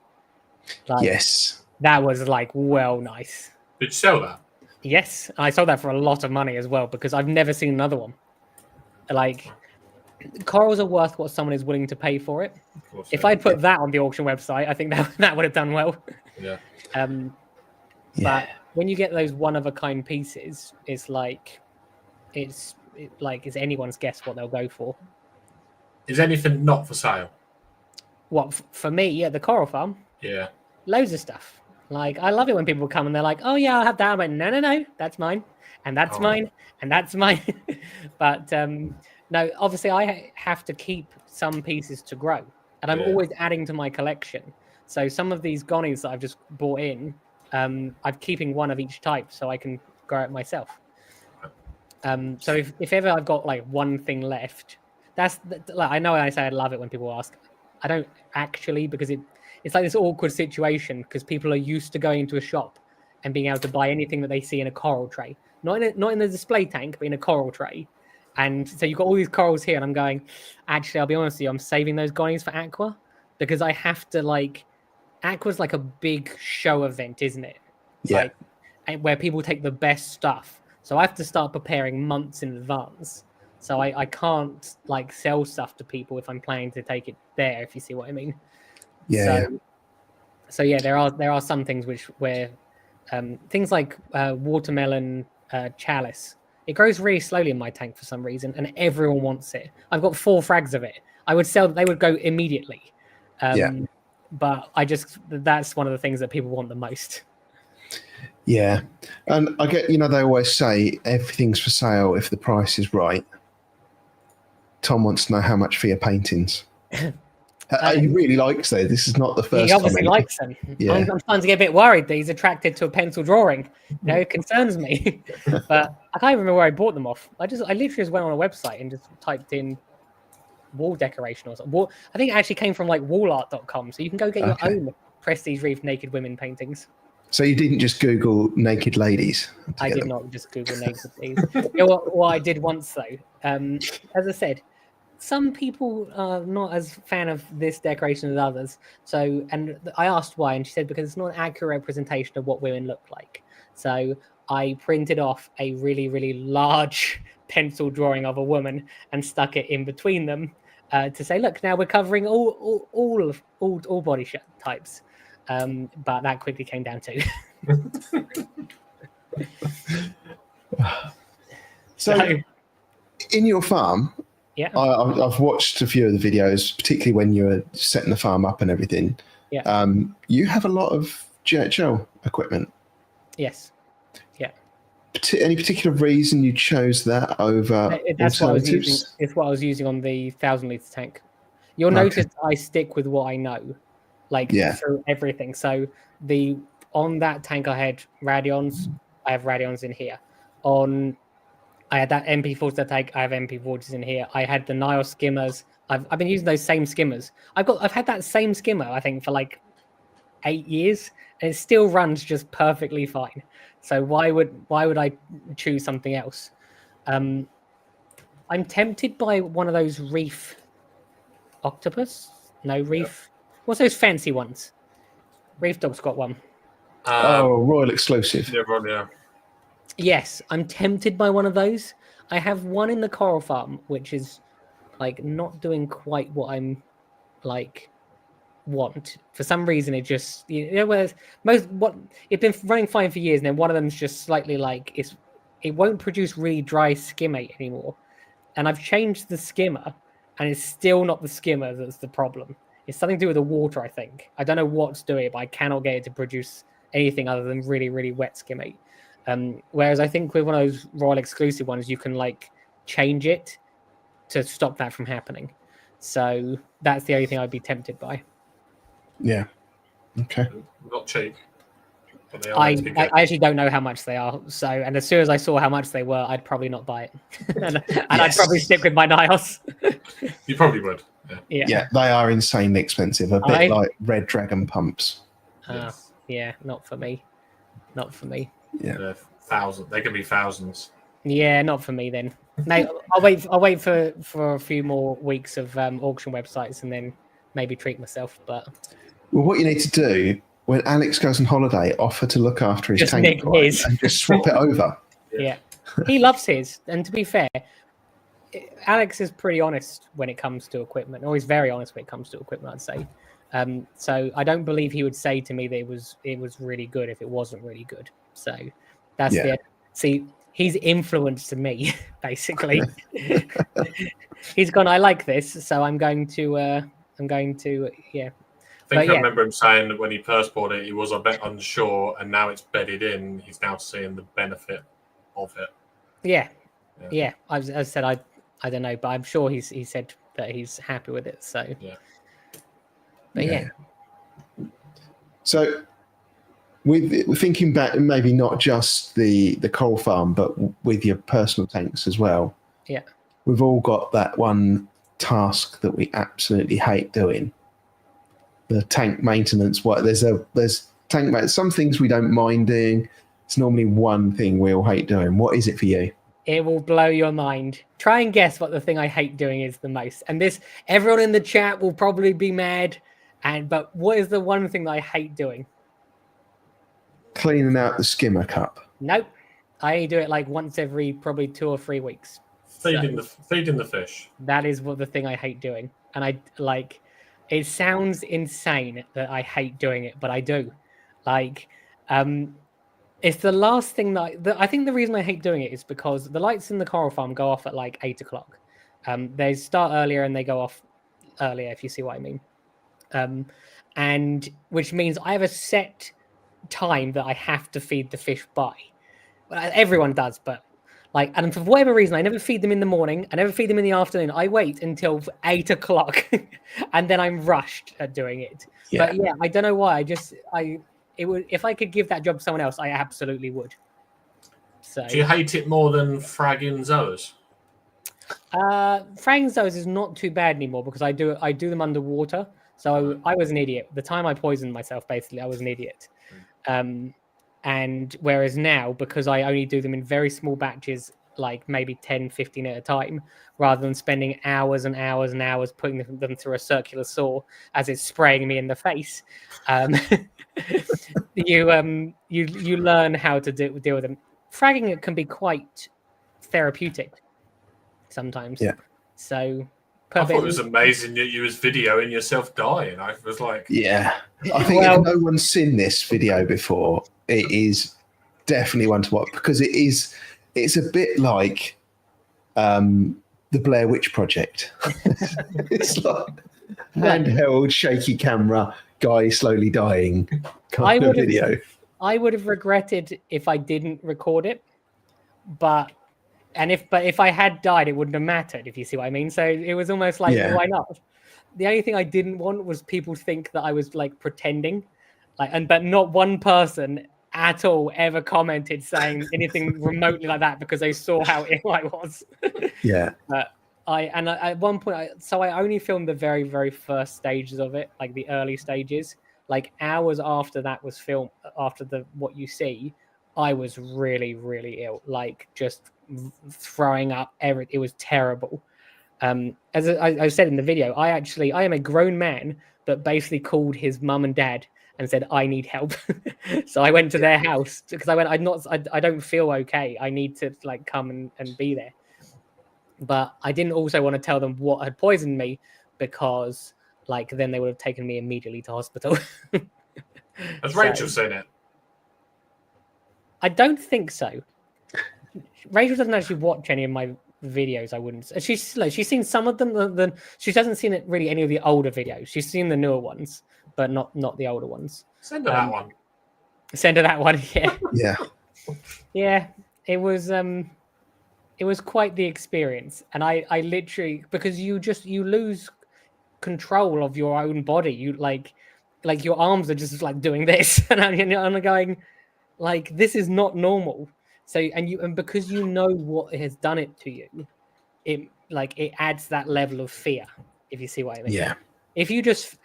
Yes. That was like nice. Did you sell that? Yes, I sold that for a lot of money as well because I've never seen another one. Like, corals are worth what someone is willing to pay for it. If I'd put that on the auction website, I think that would have done well. Yeah. But when you get those one of a kind pieces, it's anyone's guess what they'll go for. Is anything not for sale? What for me? Yeah, the coral farm. Yeah. Loads of stuff. Like, I love it when people come and they're like, "Oh yeah, I'll have that." I went, "No, that's mine, and that's mine, and that's mine." But no, obviously, I have to keep some pieces to grow, and I'm always adding to my collection. So some of these gonnies that I've just bought in, I'm keeping one of each type so I can grow it myself. So if ever I've got like one thing left, I know I say I love it when people ask. I don't actually, because it's like this awkward situation because people are used to going into a shop and being able to buy anything that they see in a coral tray, not in the display tank, but in a coral tray. And so you've got all these corals here, and I'm going, actually, I'll be honest with you, I'm saving those gonnies for Aqua because I have to Aqua's like a big show event, isn't it? Yeah. Where people take the best stuff. So I have to start preparing months in advance. So I can't sell stuff to people if I'm planning to take it there, if you see what I mean. Yeah. So yeah, there are some things where things like watermelon chalice. It grows really slowly in my tank for some reason, and everyone wants it. I've got 4 frags of it. I would sell; they would go immediately. But that's one of the things that people want the most. Yeah, and I get they always say everything's for sale if the price is right. Tom wants to know how much for your paintings. He really likes them. This is not the first. He obviously comment. likes them. Yeah. I'm starting to get a bit worried that he's attracted to a pencil drawing. It concerns me. But I can't even remember where I bought them off. I literally just went on a website and just typed in wall decoration or something. I think it actually came from wallart.com, so you can go get your own Prestige Reef naked women paintings. So you didn't just Google naked ladies? I did not just Google naked ladies. What I did once though, as I said, some people are not as fan of this decoration as others. So, and I asked why, and she said because it's not an accurate representation of what women look like. So I printed off a really, really large pencil drawing of a woman and stuck it in between them to say, look, now we're covering all body types. But that quickly came down too. So, in your farm, yeah, I've watched a few of the videos, particularly when you were setting the farm up and everything. Yeah. You have a lot of GHL equipment. Yes. Yeah. Any particular reason you chose that over that's what I was using. alternatives? It's what I was using on the 1,000-litre tank. You'll notice I stick with what I know, through everything. So on that tank I had radions. I have radions in here. I had that MP40 tank. I have MP40s in here. I had the Nile skimmers. I've been using those same skimmers. I've had that same skimmer I think for 8 years, and it still runs just perfectly fine. So why would I choose something else? I'm tempted by one of those reef octopus. No reef. What's those fancy ones? Reef Dog's got one. Royal exclusive. Yeah. Yes, I'm tempted by one of those. I have one in the coral farm, which is not doing quite what I'm want. For some reason, it just it's been running fine for years, and then one of them's just slightly it won't produce really dry skimmate anymore. And I've changed the skimmer, and it's still not the skimmer that's the problem. It's something to do with the water, I think. I don't know what's doing it, but I cannot get it to produce anything other than really, really wet skimmate. Whereas I think with one of those Royal exclusive ones, you can like change it to stop that from happening. So that's the only thing I'd be tempted by. Yeah. Okay. Not cheap. But they are I meant to be good. actually don't know how much they are. So, and as soon as I saw how much they were, I'd probably not buy it. and I'd Yes. probably stick with my Nios. You probably would. Yeah, they are insanely expensive. A bit like Red Dragon pumps. Yes. Yeah, not for me. Not for me. Yeah. They're thousands. They can be thousands. Yeah, not for me then. No, I'll wait for a few more weeks of auction websites and then maybe treat myself. But Well, what you need to do when Alex goes on holiday, offer to look after his Just tank nick line his. and just swap it over. yeah, he loves his. And to be fair, Alex is pretty honest when it comes to equipment. Or he's very honest when it comes to equipment, I'd say. So I don't believe he would say to me that it was really good if it wasn't really good. So that's see. He's influenced me, basically. He's gone, I like this, so I'm going to, yeah. I think I remember him saying that when he first bought it, he was a bit unsure, and now it's bedded in. He's now seeing the benefit of it. Yeah. As I said, I don't know, but I'm sure he said that he's happy with it. So yeah. But yeah. So with thinking back, maybe not just the coal farm, but with your personal tanks as well. Yeah. We've all got that one task that we absolutely hate doing. The tank maintenance. There's tank maintenance. Some things we don't mind doing. It's normally one thing we all hate doing. What is it for you? It will blow your mind. Try and guess what the thing I hate doing is the most. And everyone in the chat will probably be mad. But what is the one thing that I hate doing? Cleaning out the skimmer cup. Nope. I only do it like once every probably 2 or 3 weeks. Feeding the fish. That is what the thing I hate doing. And I like, it sounds insane that I hate doing it, but I do. Like, it's the last thing that I think the reason I hate doing it is because the lights in the coral farm go off at like 8 o'clock. They start earlier and they go off earlier, if you see what I mean. And which means I have a set time that I have to feed the fish by. Everyone does, but like, and for whatever reason, I never feed them in the morning. I never feed them in the afternoon. I wait until 8 o'clock, and then I'm rushed at doing it. Yeah. But yeah, I don't know why. It would, if I could give that job to someone else, I absolutely would. So, do you hate it more than fragging zoas? Fragging zoas is not too bad anymore because I do them underwater. So I was an idiot. The time I poisoned myself, basically, I was an idiot. And whereas now, because I only do them in very small batches, like maybe 10, 15 at a time, rather than spending hours and hours and hours putting them through a circular saw as it's spraying me in the face, you learn how to deal with them. Fragging it can be quite therapeutic sometimes. Yeah. So I thought it was amazing that you was videoing yourself dying. I was like, yeah. I think if no one's seen this video before, it is definitely one to watch because it's a bit like the Blair Witch Project. It's like handheld, shaky camera, guy slowly dying kind of video. I would have regretted if I didn't record it, but if I had died, it wouldn't have mattered, if you see what I mean. So it was almost like, why not? The only thing I didn't want was people to think that I was like pretending, but not one person at all ever commented saying anything remotely like that because they saw how ill I was. Yeah. But at one point, I only filmed the very, very first stages of it, like the early stages. Like hours after that was filmed, after what you see, I was really, really ill, like just throwing up. It was terrible. As I said in the video, I am a grown man that basically called his mum and dad and said, I need help. So I went to their house because I don't feel okay. I need to like come and be there. But I didn't also want to tell them what had poisoned me because like then they would have taken me immediately to hospital. Has Rachel seen it? I don't think so. Rachel doesn't actually watch any of my videos. I wouldn't. She's seen some of them. Then she hasn't seen it really any of the older videos. She's seen the newer ones, but not the older ones. Send her that one. Send her that one. Yeah. Yeah. Yeah. It was quite the experience, and I literally, because you lose control of your own body. You like your arms are just like doing this, and I'm going like, this is not normal. So and because you know what has done it to you, it adds that level of fear, if you see what I mean. Yeah. If you just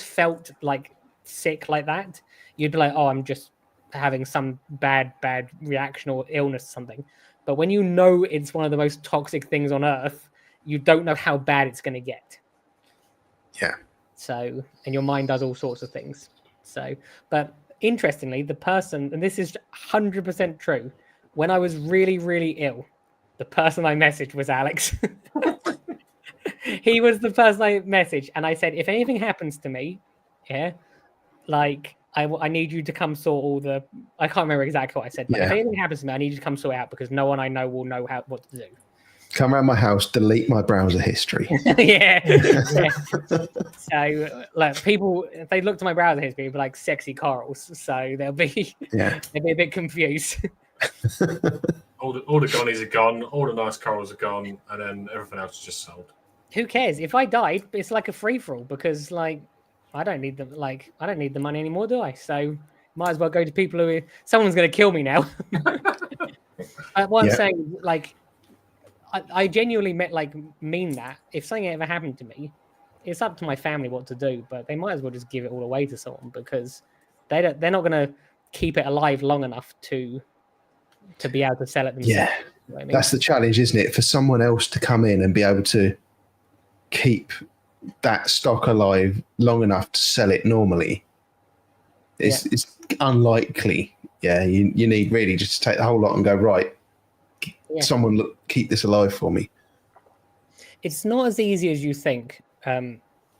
felt like sick like that, you'd be like, oh, I'm just having some bad reaction or illness or something. But when you know it's one of the most toxic things on earth, you don't know how bad it's going to get. Yeah. So, and your mind does all sorts of things. So, but interestingly, the person, and this is 100% true, when I was really, really ill, the person I messaged was Alex. He was the person I messaged, and I said, if anything happens to me, yeah, like I need you to come sort all the. I can't remember exactly what I said, but if anything happens to me, I need you to come sort it out, because no one I know will know what to do. Come around my house, delete my browser history. Yeah. So, like, people, if they look to my browser history, it'll be like sexy corals. So they'll be a bit confused. All the gonnies are gone, all the nice corals are gone, and then everything else is just sold. Who cares? If I died, it's like a free for all, because like I don't need the money anymore, do I? So might as well go to people who someone's going to kill me now. What I'm saying, like, I genuinely mean that. If something ever happened to me, it's up to my family what to do, but they might as well just give it all away to someone, because they're not going to keep it alive long enough to be able to sell it themselves. Yeah, you know what I mean? That's the challenge, isn't it? For someone else to come in and be able to keep that stock alive long enough to sell it normally, it's unlikely. Yeah, you need really just to take the whole lot and go, right, someone keep this alive for me. It's not as easy as you think,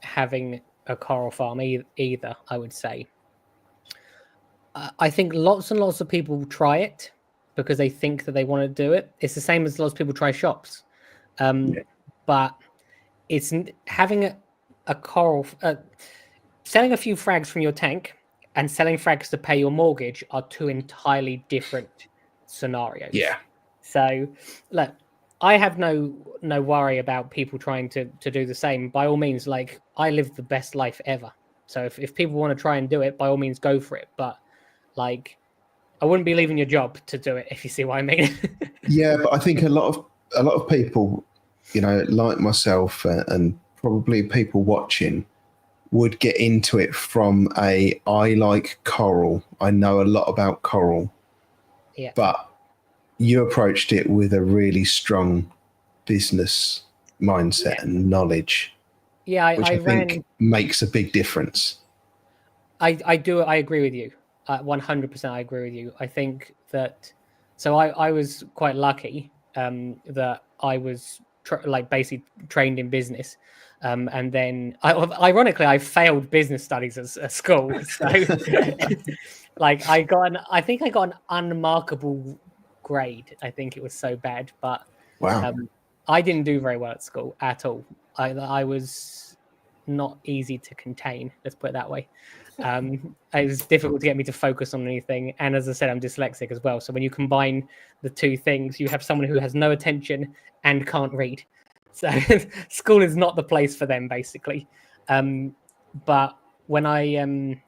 having a coral farm either, I would say. I think lots and lots of people try it because they think that they want to do it. It's the same as lots of people try shops. But it's having a coral, selling a few frags from your tank and selling frags to pay your mortgage are two entirely different scenarios. Yeah. So, look, I have no worry about people trying to do the same. By all means, like, I live the best life ever. So if people want to try and do it, by all means, go for it. But like, I wouldn't be leaving your job to do it, if you see what I mean. Yeah, but I think a lot of people, like myself and probably people watching, would get into it from I like coral. I know a lot about coral. Yeah. But you approached it with a really strong business mindset and knowledge. Yeah, which I think makes a big difference. I do. I agree with you. 100%. I agree with you. I think that. So I was quite lucky that I was basically trained in business, and then ironically I failed business studies at school. So like I think I got an unmarkable grade. I think it was so bad, but wow. I didn't do very well at school at all. I was not easy to contain. Let's put it that way. It was difficult to get me to focus on anything. And as I said, I'm dyslexic as well. So when you combine the two things, you have someone who has no attention and can't read. So school is not the place for them, basically. But when I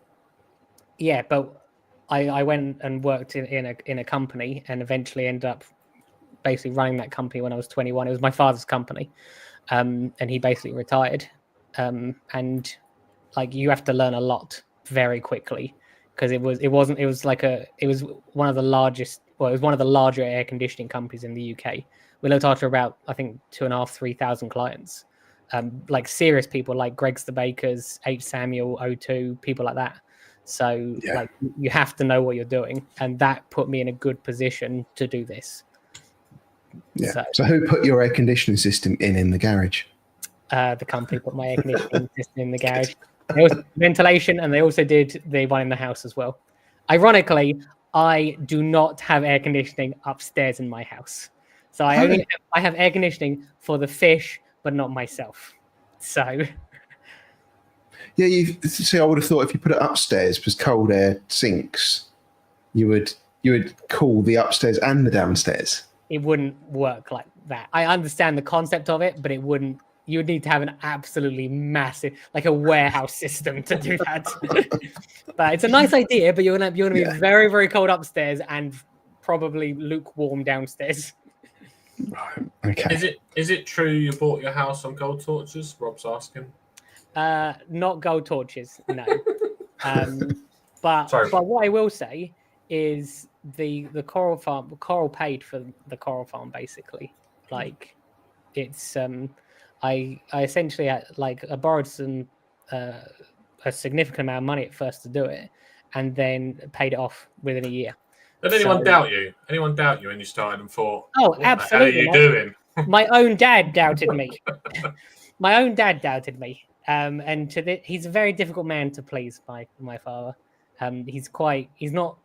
went and worked in a company and eventually ended up basically running that company when I was 21. It was my father's company. And he basically retired. And like, you have to learn a lot very quickly, because it was one of the largest, well, it was one of the larger air conditioning companies in the UK. We looked after about, I think, 2,500-3,000 clients, like serious people like Greg's the Bakers, H. Samuel, O2, people like that. So like, you have to know what you're doing, and that put me in a good position to do this. Yeah. So who put your air conditioning system in the garage? The company put my air conditioning system in the garage. They also did ventilation, and they also did the one in the house as well. Ironically, I do not have air conditioning upstairs in my house. So I have air conditioning for the fish, but not myself. So Yeah, you see. I would have thought if you put it upstairs, because cold air sinks, you would cool the upstairs and the downstairs. it wouldn't work like that. I understand the concept of it, but it wouldn't. You would need to have an absolutely massive, like a warehouse system to do that. But it's a nice idea, but you're gonna be very, very cold upstairs and probably lukewarm downstairs. Right. Okay. Is it true you bought your house on gold torches? Rob's asking. Not gold torches, no. But what I will say is the coral paid for the coral farm basically. Like it's I essentially I borrowed some a significant amount of money at first to do it, and then paid it off within a year. Did anyone doubt you? Anyone doubt you when you started and thought, "Oh, what absolutely! The hell are you doing?" My own dad doubted me. My own dad doubted me, and he's a very difficult man to please. My father, he's not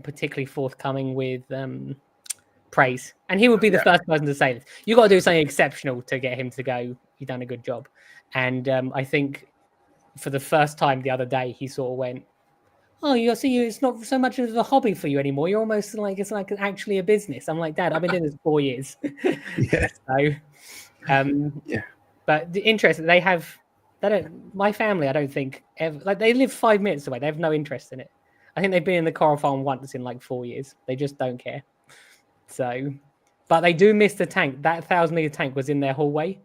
particularly forthcoming with praise, and he would be the first person to say this. You got to do something exceptional to get him to go, "You've done a good job." And I think for the first time the other day, he sort of went, "Oh, you see, it's not so much of a hobby for you anymore. You're almost like it's like actually a business." I'm like, "Dad, I've been doing this 4 years." Yeah. So, But the interest my family, I don't think ever, like they live 5 minutes away. They have no interest in it. I think they've been in the coral farm once in like 4 years. They just don't care. So, but they do miss the tank. That 1,000-liter tank was in their hallway,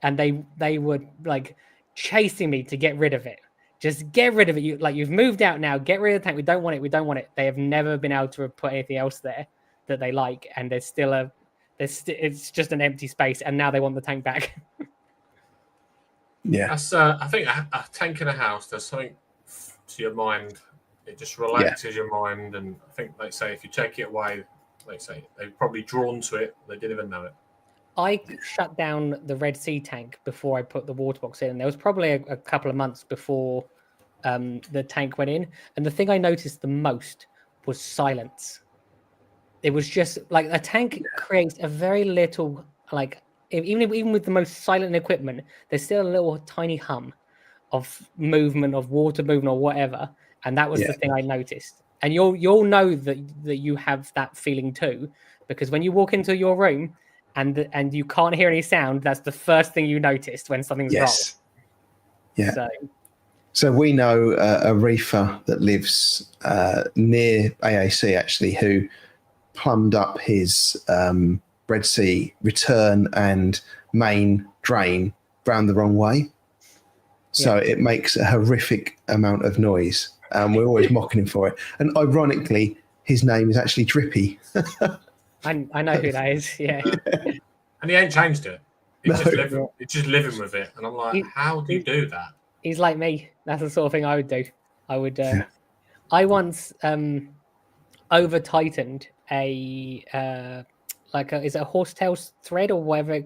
and they were like chasing me to get rid of it. Just get rid of it. You've moved out now. Get rid of the tank. We don't want it. We don't want it. They have never been able to put anything else there that they like, and it's just an empty space. And now they want the tank back. Yeah, that's I think a tank in a house. There's something to your mind. It just relaxes your mind, and I think, like say, if you take it away, like say, they've probably drawn to it. They didn't even know it. I shut down the Red Sea tank before I put the Waterbox in. There was probably a couple of months before the tank went in. And the thing I noticed the most was silence. It was just like a tank creates a very little, like, even with the most silent equipment, there's still a little tiny hum of movement, of water movement or whatever. And that was the thing I noticed. And you'll know that you have that feeling too, because when you walk into your room and you can't hear any sound, that's the first thing you noticed when something's wrong. Yeah. So we know a reefer that lives near AAC actually, who plumbed up his Red Sea return and main drain round the wrong way. So it makes a horrific amount of noise. We're always mocking him for it. And ironically, his name is actually Drippy. I know who that is, yeah. And he ain't changed it. He's just living with it. And I'm like, how do you do that? He's like me. That's the sort of thing I would do. I would. I once over tightened is it a horsetail thread or whatever?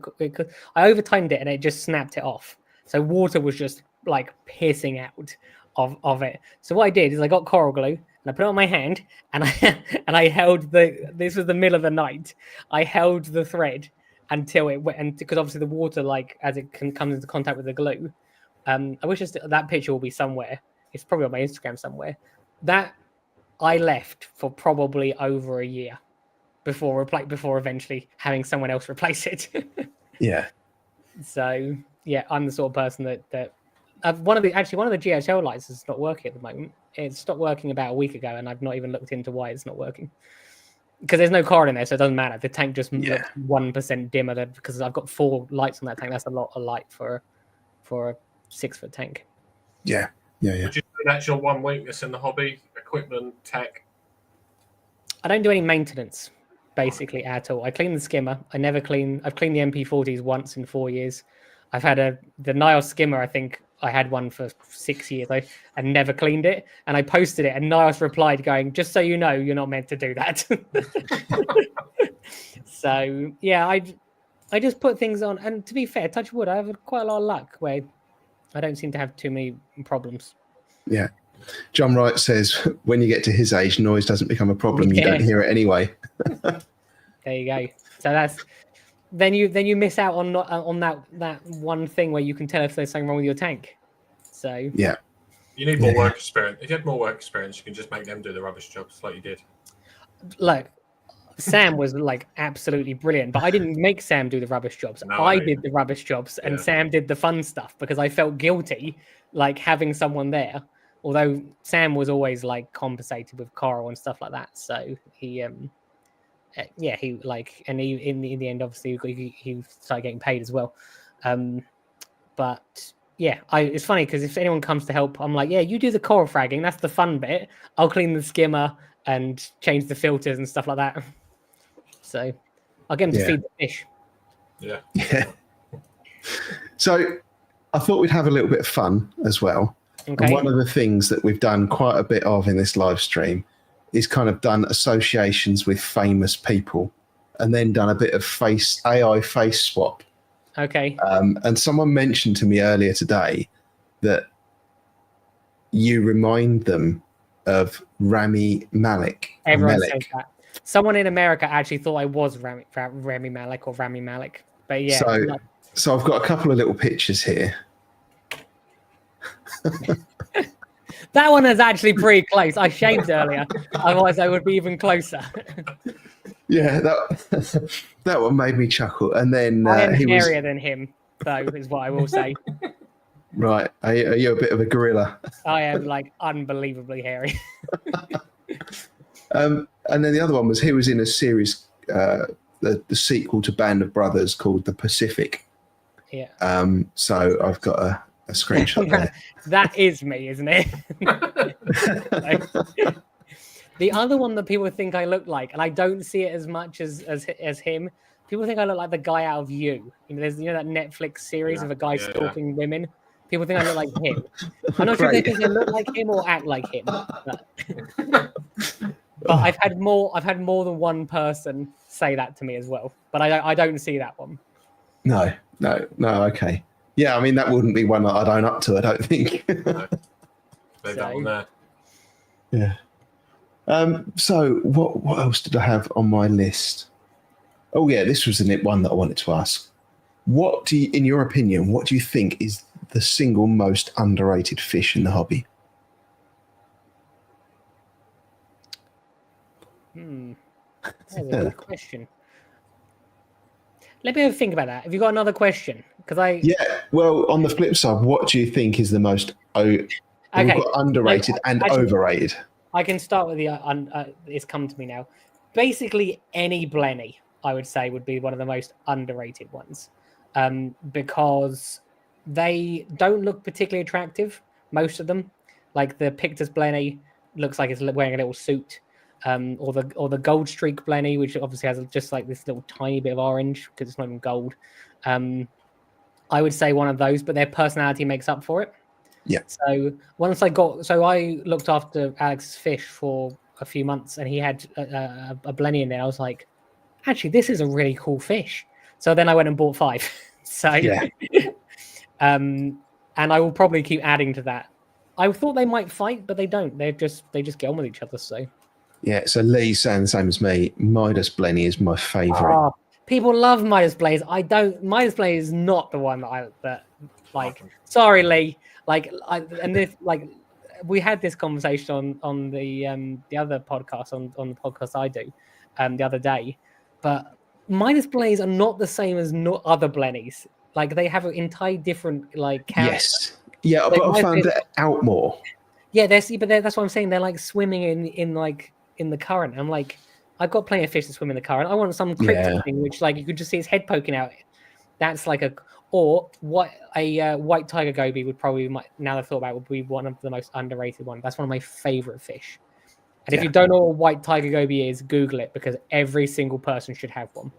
I over tightened it and it just snapped it off. So water was just like pissing out of it. So what I did is I got coral glue and I put it on my hand and I held this was the middle of the night. I held the thread until it went, and because obviously the water, like as it comes into contact with the glue. I wish that picture will be somewhere. It's probably on my Instagram somewhere. That I left for probably over a year before eventually having someone else replace it. Yeah. So yeah, I'm the sort of person that one of the GHL lights is not working at the moment. It stopped working about a week ago, and I've not even looked into why it's not working. Because there's no coral in there, so it doesn't matter. The tank just looks 1% dimmer because I've got 4 lights on that tank. That's a lot of light for a 6-foot tank. Yeah. Would you say that's your one weakness in the hobby? Equipment, tech? I don't do any maintenance, basically, at all. I clean the skimmer. I've cleaned the MP40s once in 4 years. I've had the Niles skimmer, I think I had one for 6 years. I never cleaned it. And I posted it, and Niles replied going, "Just so you know, you're not meant to do that." So, yeah, I just put things on. And to be fair, touch wood, I have quite a lot of luck where I don't seem to have too many problems. Yeah. John Wright says, when you get to his age, noise doesn't become a problem. You don't hear it anyway. There you go. So then you miss out on that one thing where you can tell if there's something wrong with your tank. So yeah, you need more work experience. If you had more work experience, you can just make them do the rubbish jobs like you did. Look, Sam was like absolutely brilliant, but I didn't make Sam do the rubbish jobs. No, I did the rubbish jobs, and Sam did the fun stuff because I felt guilty, like having someone there. Although Sam was always like compensated with coral and stuff like that, so he in the end obviously he started getting paid as well. But yeah, it's funny because if anyone comes to help, I'm like, yeah, you do the coral fragging. That's the fun bit. I'll clean the skimmer and change the filters and stuff like that. So I'll get him to feed the fish. Yeah. So I thought we'd have a little bit of fun as well. Okay. And one of the things that we've done quite a bit of in this live stream is kind of done associations with famous people and then done a bit of AI face swap. Okay. And someone mentioned to me earlier today that you remind them of Rami Malek. Everyone says that. Someone in America actually thought I was Rami Malek or Rami Malek. But yeah. So I've got a couple of little pictures here. That one is actually pretty close. I shaved earlier. Otherwise, I would be even closer. Yeah, that one made me chuckle. And then I am hairier than him, though, is what I will say. Right. Are you a bit of a gorilla? I am like unbelievably hairy. And then the other one was he was in a series, the sequel to Band of Brothers called The Pacific. Yeah. So I've got a screenshot there. That is me, isn't it? The other one that people think I look like, and I don't see it as much as him. People think I look like the guy out of You. There's that Netflix series of a guy stalking women. People think I look like him. I'm not sure if they think I look like him or act like him. But I've had more than one person say that to me as well. But I don't see that one. No. Okay. Yeah, I mean that wouldn't be one that I'd own up to. I don't think. No. Leave that one there. Yeah. So what else did I have on my list? Oh yeah, this was the one that I wanted to ask. In your opinion, what do you think is the single most underrated fish in the hobby? That's a good question. Let me have a think about that. Have you got another question? Well, on the flip side, what do you think is the most underrated and overrated? I can start with it's come to me now. Basically, any blenny, I would say, would be one of the most underrated ones, because they don't look particularly attractive. Most of them, like the Pictus blenny, looks like it's wearing a little suit, or the gold streak blenny, which obviously has just like this little tiny bit of orange because it's not even gold. I would say one of those, but their personality makes up for it. Yeah. So I looked after Alex's fish for a few months, and he had a blenny in there. I was like, actually, this is a really cool fish. So then I went and bought 5. So yeah. And I will probably keep adding to that. I thought they might fight, but they don't. They just get on with each other. So yeah. So Lee's saying the same as me. Midas blenny is my favourite. Oh, people love Midas Blaze. I don't. Midas Blaze is not the one that like. Sorry, Lee. We had this conversation on the other podcast on the podcast I do the other day, but Midas Blaze are not the same as other blennies. Like they have an entirely different like character. Yes. Yeah, but I found that out more. Yeah, that's what I'm saying. They're like swimming in the current. I'm like, I've got plenty of fish that swim in the current. I want some cryptic thing which like you could just see his head poking out. That's like a white tiger goby would probably now I've thought about it, would be one of the most underrated ones. That's one of my favorite fish. And if you don't know what white tiger goby is, Google it because every single person should have one.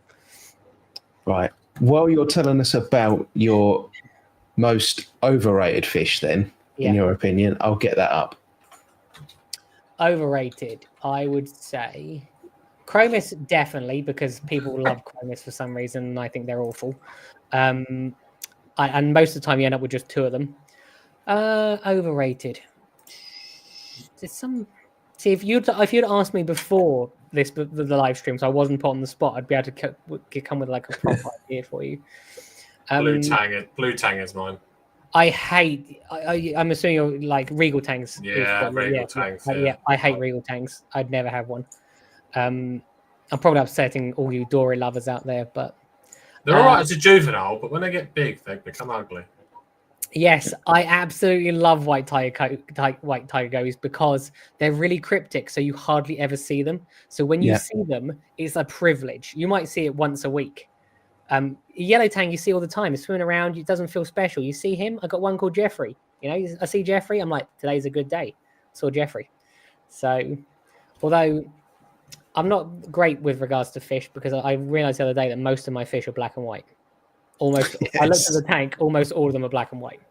Right. While you're telling us about your most overrated fish, then, in your opinion, I'll get that up. Overrated, I would say Chromis definitely, because people love Chromis for some reason, and I think they're awful. And most of the time you end up with just 2 of them. Overrated. there's some. See, if you'd asked me before the live stream, so I wasn't put on the spot, I'd be able to come with like a proper idea for you. Blue tang is mine. I hate. I'm assuming you're like Regal Tangs. Yeah, Regal Tangs. Yeah, I hate Regal Tangs. I'd never have one. I'm probably upsetting all you Dory lovers out there, but they're all right as a juvenile, but when they get big, they become ugly. Yes, I absolutely love white tiger gobies because they're really cryptic, so you hardly ever see them. So when you see them, it's a privilege. You might see it once a week. Yellow tang you see all the time. It's swimming around. It doesn't feel special. You see him. I got one called Jeffrey. You know, I see Jeffrey. I'm like, today's a good day. Saw Jeffrey. So, although I'm not great with regards to fish because I realized the other day that most of my fish are black and white. Almost. Yes. I looked at the tank. Almost all of them are black and white.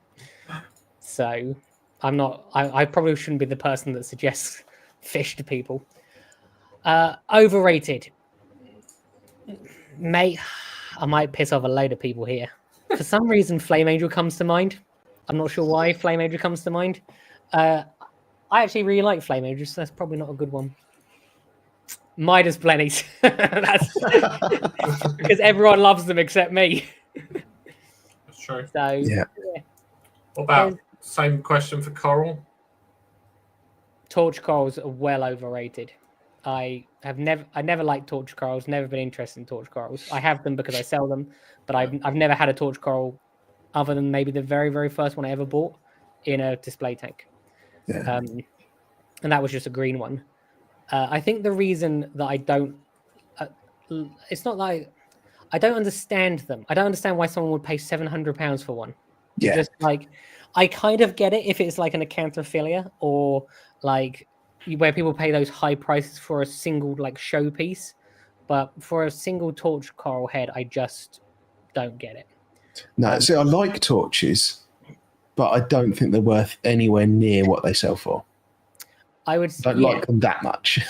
So I'm not. I probably shouldn't be the person that suggests fish to people. Overrated. Mate, I might piss off a load of people here. For some reason, Flame Angel comes to mind. I'm not sure why Flame Angel comes to mind. I actually really like Flame Angel, so that's probably not a good one. Midas Blennies. That's because everyone loves them except me. That's true. So yeah. What about same question for coral? Torch corals are well overrated. I never liked torch corals, never been interested in torch corals. I have them because I sell them, but I've never had a torch coral other than maybe the very, very first one I ever bought in a display tank. Yeah. And that was just a green one. I think the reason that I don't, it's not like, I don't understand them. I don't understand why someone would pay £700 for one. Yeah. Just like, I kind of get it if it's like an acanthophila or like where people pay those high prices for a single like showpiece, but for a single torch coral head, I just don't get it. No, see, I like torches, but I don't think they're worth anywhere near what they sell for. I don't like them that much.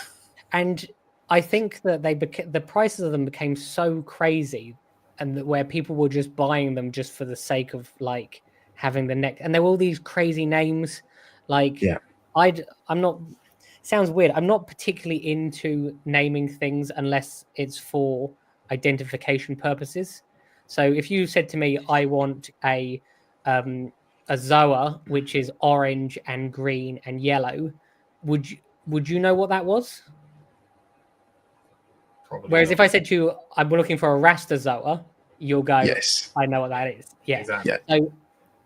And I think that the prices of them became so crazy, and that where people were just buying them just for the sake of like having the neck, and there were all these crazy names. Like, I'm not. Sounds weird. I'm not particularly into naming things unless it's for identification purposes. So if you said to me, I want a Zoa, which is orange and green and yellow, would you know what that was? Probably. Whereas if I said to you, I'm looking for a Rasta Zoa, you'll go, yes, I know what that is. Yeah. Exactly. So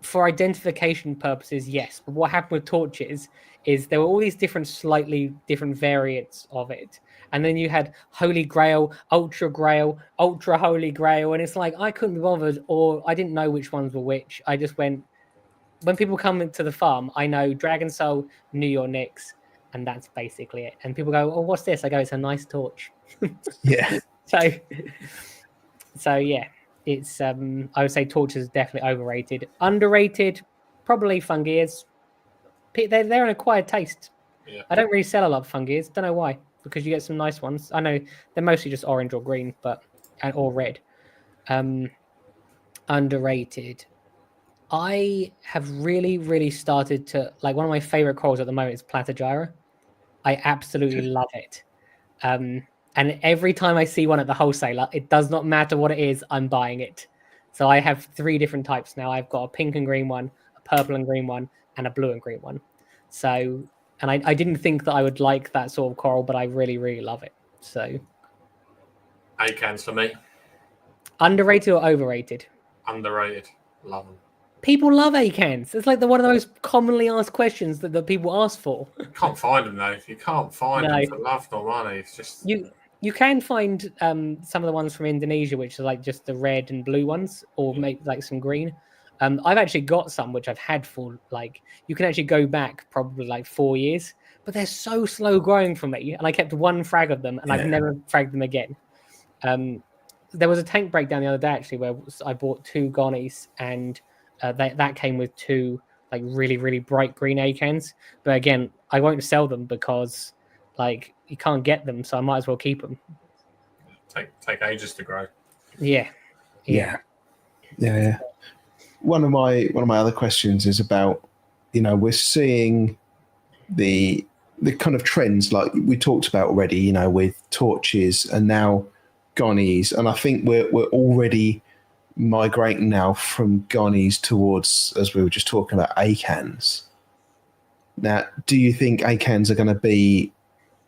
for identification purposes, yes. But what happened with torches is there were all these slightly different variants of it. And then you had Holy Grail, Ultra Holy Grail. And it's like, I couldn't be bothered, or I didn't know which ones were which. I just went, when people come into the farm, I know Dragon Soul, New York Nyx, and that's basically it. And people go, oh, what's this? I go, it's a nice torch. Yeah. So yeah, it's, I would say torches is definitely overrated. Underrated, probably fungias. They're an acquired taste. Yeah. I don't really sell a lot of fungias. Don't know why, because you get some nice ones. I know they're mostly just orange or green, or red. Underrated. I have really, really started to like, one of my favorite corals at the moment is Platygyra. I absolutely love it. And every time I see one at the wholesaler, it does not matter what it is, I'm buying it. So I have 3 different types now. I've got a pink and green one, a purple and green one, and a blue and green one. So, and I didn't think that I would like that sort of coral, but I really, really love it. So, Acans for me. Underrated or overrated? Underrated. Love them. People love acans. It's like one of the most commonly asked questions that people ask for. You can't find them though. You can't find them for love nor money. It's just you can find some of the ones from Indonesia, which are like just the red and blue ones, or maybe like some green. I've actually got some which I've had for like, you can actually go back probably like 4 years, but they're so slow growing for me, and I kept 1 frag of them, and I've never fragged them again. There was a tank breakdown the other day actually where I bought 2 gonnies, and that came with 2 like really, really bright green acans. But again, I won't sell them because like you can't get them, so I might as well keep them. Take ages to grow. Yeah. One of my other questions is about, we're seeing the kind of trends like we talked about already, you know, with torches and now gonnies, and I think we're already migrating now from gonnies towards, as we were just talking about, acans. Now, do you think acans are going to be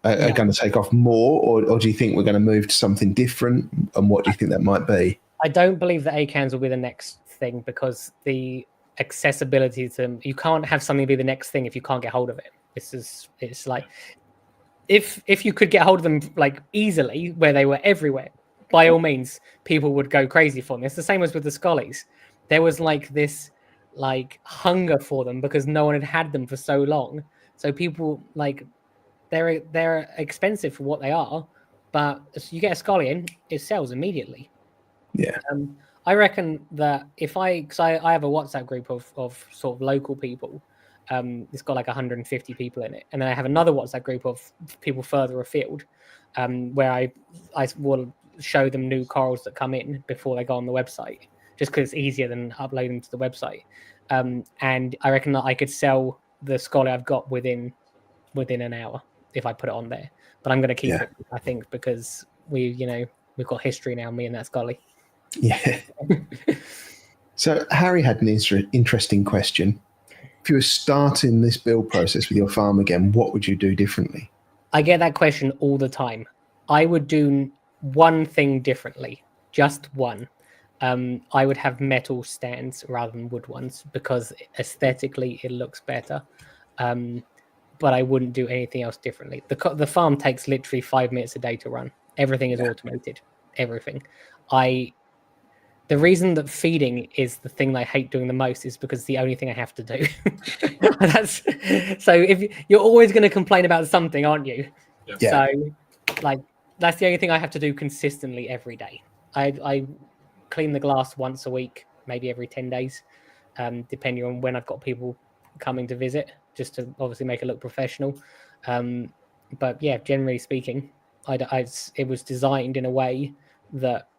are going to take off more, or do you think we're going to move to something different? And what do you think that might be? I don't believe that acans will be the next thing, because the accessibility to them, you can't have something be the next thing if you can't get hold of it. It's like if you could get hold of them like easily, where they were everywhere, by all means, people would go crazy for them. It's the same as with the Scullies. There was like this like hunger for them because no one had them for so long. So people like they're expensive for what they are, but you get a Scully in, it sells immediately. Yeah. I reckon that because I have a WhatsApp group of sort of local people. It's got like 150 people in it, and then I have another WhatsApp group of people further afield, where I will show them new corals that come in before they go on the website, just because it's easier than uploading them to the website. And I reckon that I could sell the Scully I've got within an hour if I put it on there. But I'm going to keep it, I think, because we've got history now, me and that Scully. Yeah. So Harry had an interesting question. If you were starting this build process with your farm again, what would you do differently? I get that question all the time. I would do one thing differently, just one. I would have metal stands rather than wood ones, because aesthetically it looks better. But I wouldn't do anything else differently. The farm takes literally 5 minutes a day to run. Everything is automated. Everything. The reason that feeding is the thing that I hate doing the most is because it's the only thing I have to do. So if you're always going to complain about something, aren't you? Yeah. So like that's the only thing I have to do consistently every day. I clean the glass once a week, maybe every 10 days, depending on when I've got people coming to visit, just to obviously make it look professional. But yeah, generally speaking, it was designed in a way that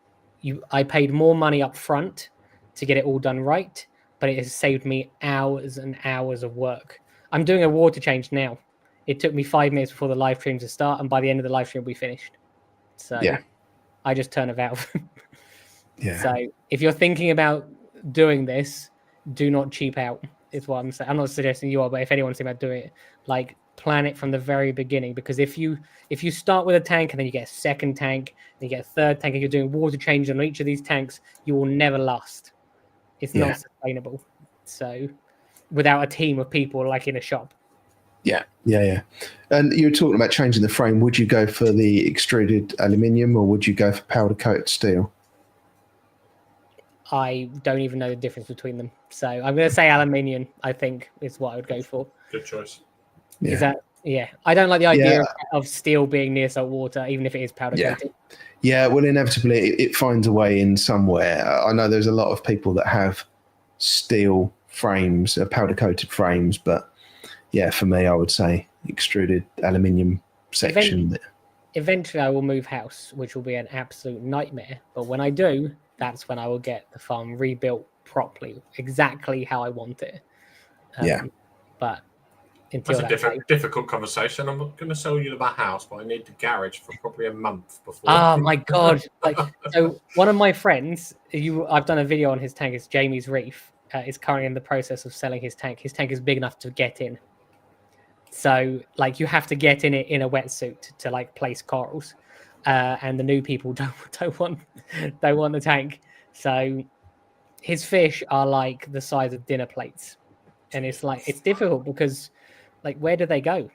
I paid more money up front to get it all done right, but it has saved me hours and hours of work. I'm doing a water change now. It took me 5 minutes before the live stream to start, and by the end of the live stream, we finished. So yeah. I just turn a valve. Yeah. So if you're thinking about doing this, do not cheap out, is what I'm saying. I'm not suggesting you are, but if anyone's thinking about doing it, like plan it from the very beginning, because if you start with a tank and then you get a second tank, then you get a third tank, and you're doing water changes on each of these tanks, you will never last. It's not sustainable. So without a team of people like in a shop. Yeah. And you were talking about changing the frame. Would you go for the extruded aluminium, or would you go for powder coated steel? I don't even know the difference between them. So I'm going to say aluminium, I think, is what I would go for. Good choice. Yeah. Is that, I don't like the idea of steel being near salt water, even if it is powder coated. Yeah, well, inevitably it finds a way in somewhere. I know there's a lot of people that have steel frames, powder coated frames, but yeah, for me, I would say extruded aluminium section. Eventually, I will move house, which will be an absolute nightmare. But when I do, that's when I will get the farm rebuilt properly, exactly how I want it. But until that's a difficult conversation. I'm not going to sell you the house, but I need the garage for probably a month before. Oh my god! So one of my friends, I've done a video on his tank. It's Jamie's Reef. Is currently in the process of selling his tank. His tank is big enough to get in. So like you have to get in it in a wetsuit to like place corals, and the new people don't want the tank. So his fish are like the size of dinner plates, and it's difficult because like where do they go?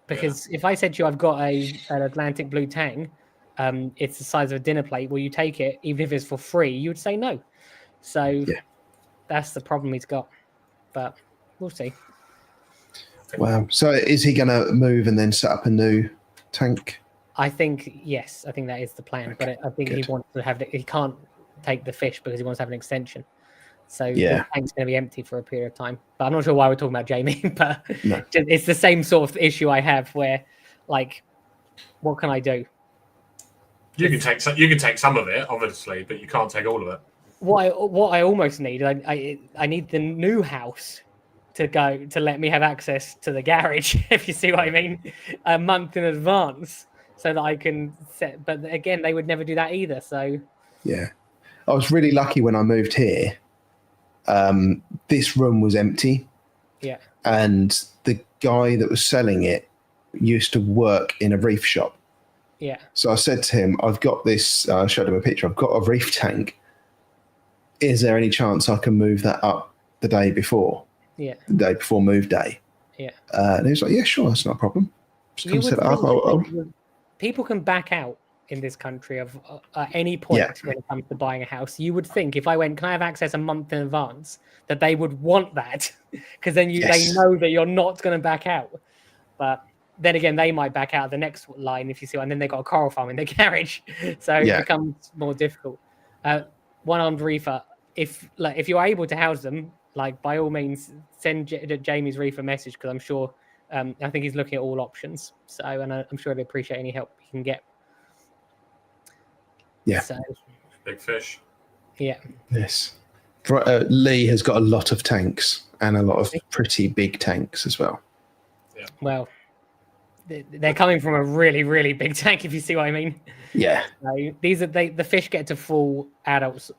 Because if I said to you I've got an Atlantic blue tang, it's the size of a dinner plate, will you take it even if it's for free? You would say no. So that's the problem he's got, but we'll see. Wow. So is he going to move and then set up a new tank? I think, yes. I think that is the plan. Okay, but I think he wants to have he can't take the fish because he wants to have an extension. So the tank's going to be empty for a period of time. But I'm not sure why we're talking about Jamie, but it's the same sort of issue I have where, like, what can I do? You can take some of it, obviously, but you can't take all of it. What I almost need, I need the new house to let me have access to the garage, if you see what I mean, a month in advance, so that I can set. But again, they would never do that either. So Yeah, I was really lucky when I moved here. This room was empty, yeah, and the guy that was selling it used to work in a reef shop. yeah, So I said to him, I've got this, I showed him a picture, I've got a reef tank. Is there any chance I can move that up the day before move day? yeah. And he was like, yeah, sure, that's not a problem. Just come set it up. People can back out in this country of at any point when it comes to buying a house. You would think if I went, can I have access a month in advance, that they would want that, because then they know that you're not going to back out. But then again, they might back out the next line, if you see, and then they got a coral farm in their garage, so it becomes more difficult. One-armed reefer, if you're able to house them, like, by all means, send Jamie's reef a message, because I'm sure, I think he's looking at all options. So, and I'm sure he'd appreciate any help he can get. Yeah. So, big fish. Yeah. Yes. Lee has got a lot of tanks and a lot of pretty big tanks as well. Yeah. Well, they're coming from a really, really big tank, if you see what I mean. Yeah. So these are the fish get to full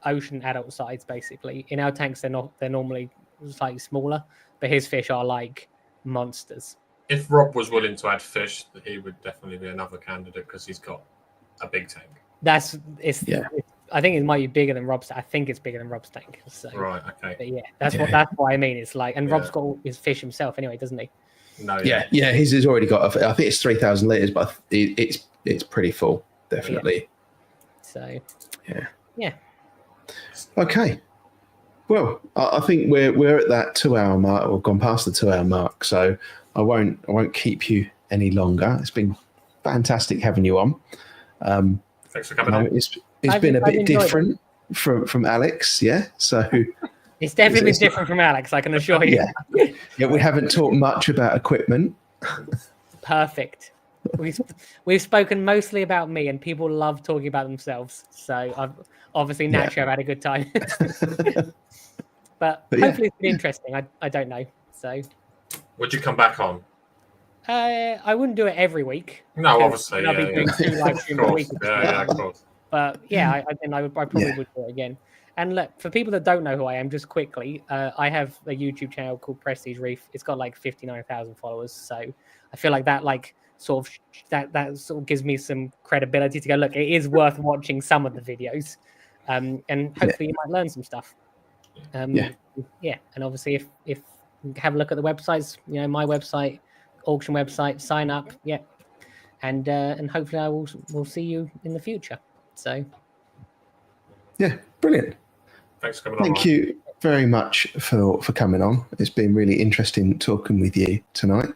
ocean adult size, basically. In our tanks, they're normally slightly smaller, but his fish are like monsters. If Rob was willing to add fish, he would definitely be another candidate, because he's got a big tank. I think it might be bigger than Rob's. I think it's bigger than Rob's tank. So. Right. Okay. But yeah, that's what I mean. It's like, and Rob's got all his fish himself anyway, doesn't he? No. Yeah. His has already got. I think it's 3,000 liters, but it's pretty full, definitely. Yeah. So. Yeah. Okay. Well, I think we're at that 2-hour mark. We've gone past the 2-hour mark, so I won't keep you any longer. It's been fantastic having you on. Thanks for coming on. It's been a bit different from Alex, yeah. So it's definitely been different from Alex, I can assure you. Yeah. We haven't talked much about equipment. Perfect. We've spoken mostly about me, and people love talking about themselves. So I've obviously naturally I've had a good time. but hopefully it's been interesting. I don't know. So would you come back on? I wouldn't do it every week. No, obviously. I'll be doing 2 live streams a week. Yeah, of course. But I probably would do it again. And look, for people that don't know who I am, just quickly, I have a YouTube channel called Prestige Reef. It's got like 59,000 followers. So I feel like that sort of gives me some credibility to go, look, it is worth watching some of the videos. And hopefully you might learn some stuff. And obviously if you have a look at the websites, my website, auction website, sign up, and hopefully we'll see you in the future. So brilliant. Thanks for coming on. Thank you very much for coming on. It's been really interesting talking with you tonight.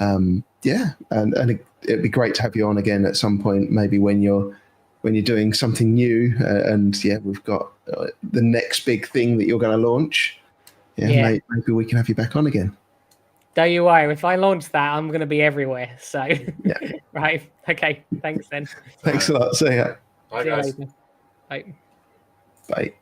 And it'd be great to have you on again at some point, maybe when you're doing something new, we've got the next big thing that you're going to launch. Maybe we can have you back on again. Don't you worry. If I launch that, I'm going to be everywhere. So, right. Okay. Thanks then. Thanks a lot. See ya. Bye, guys. Bye. Bye.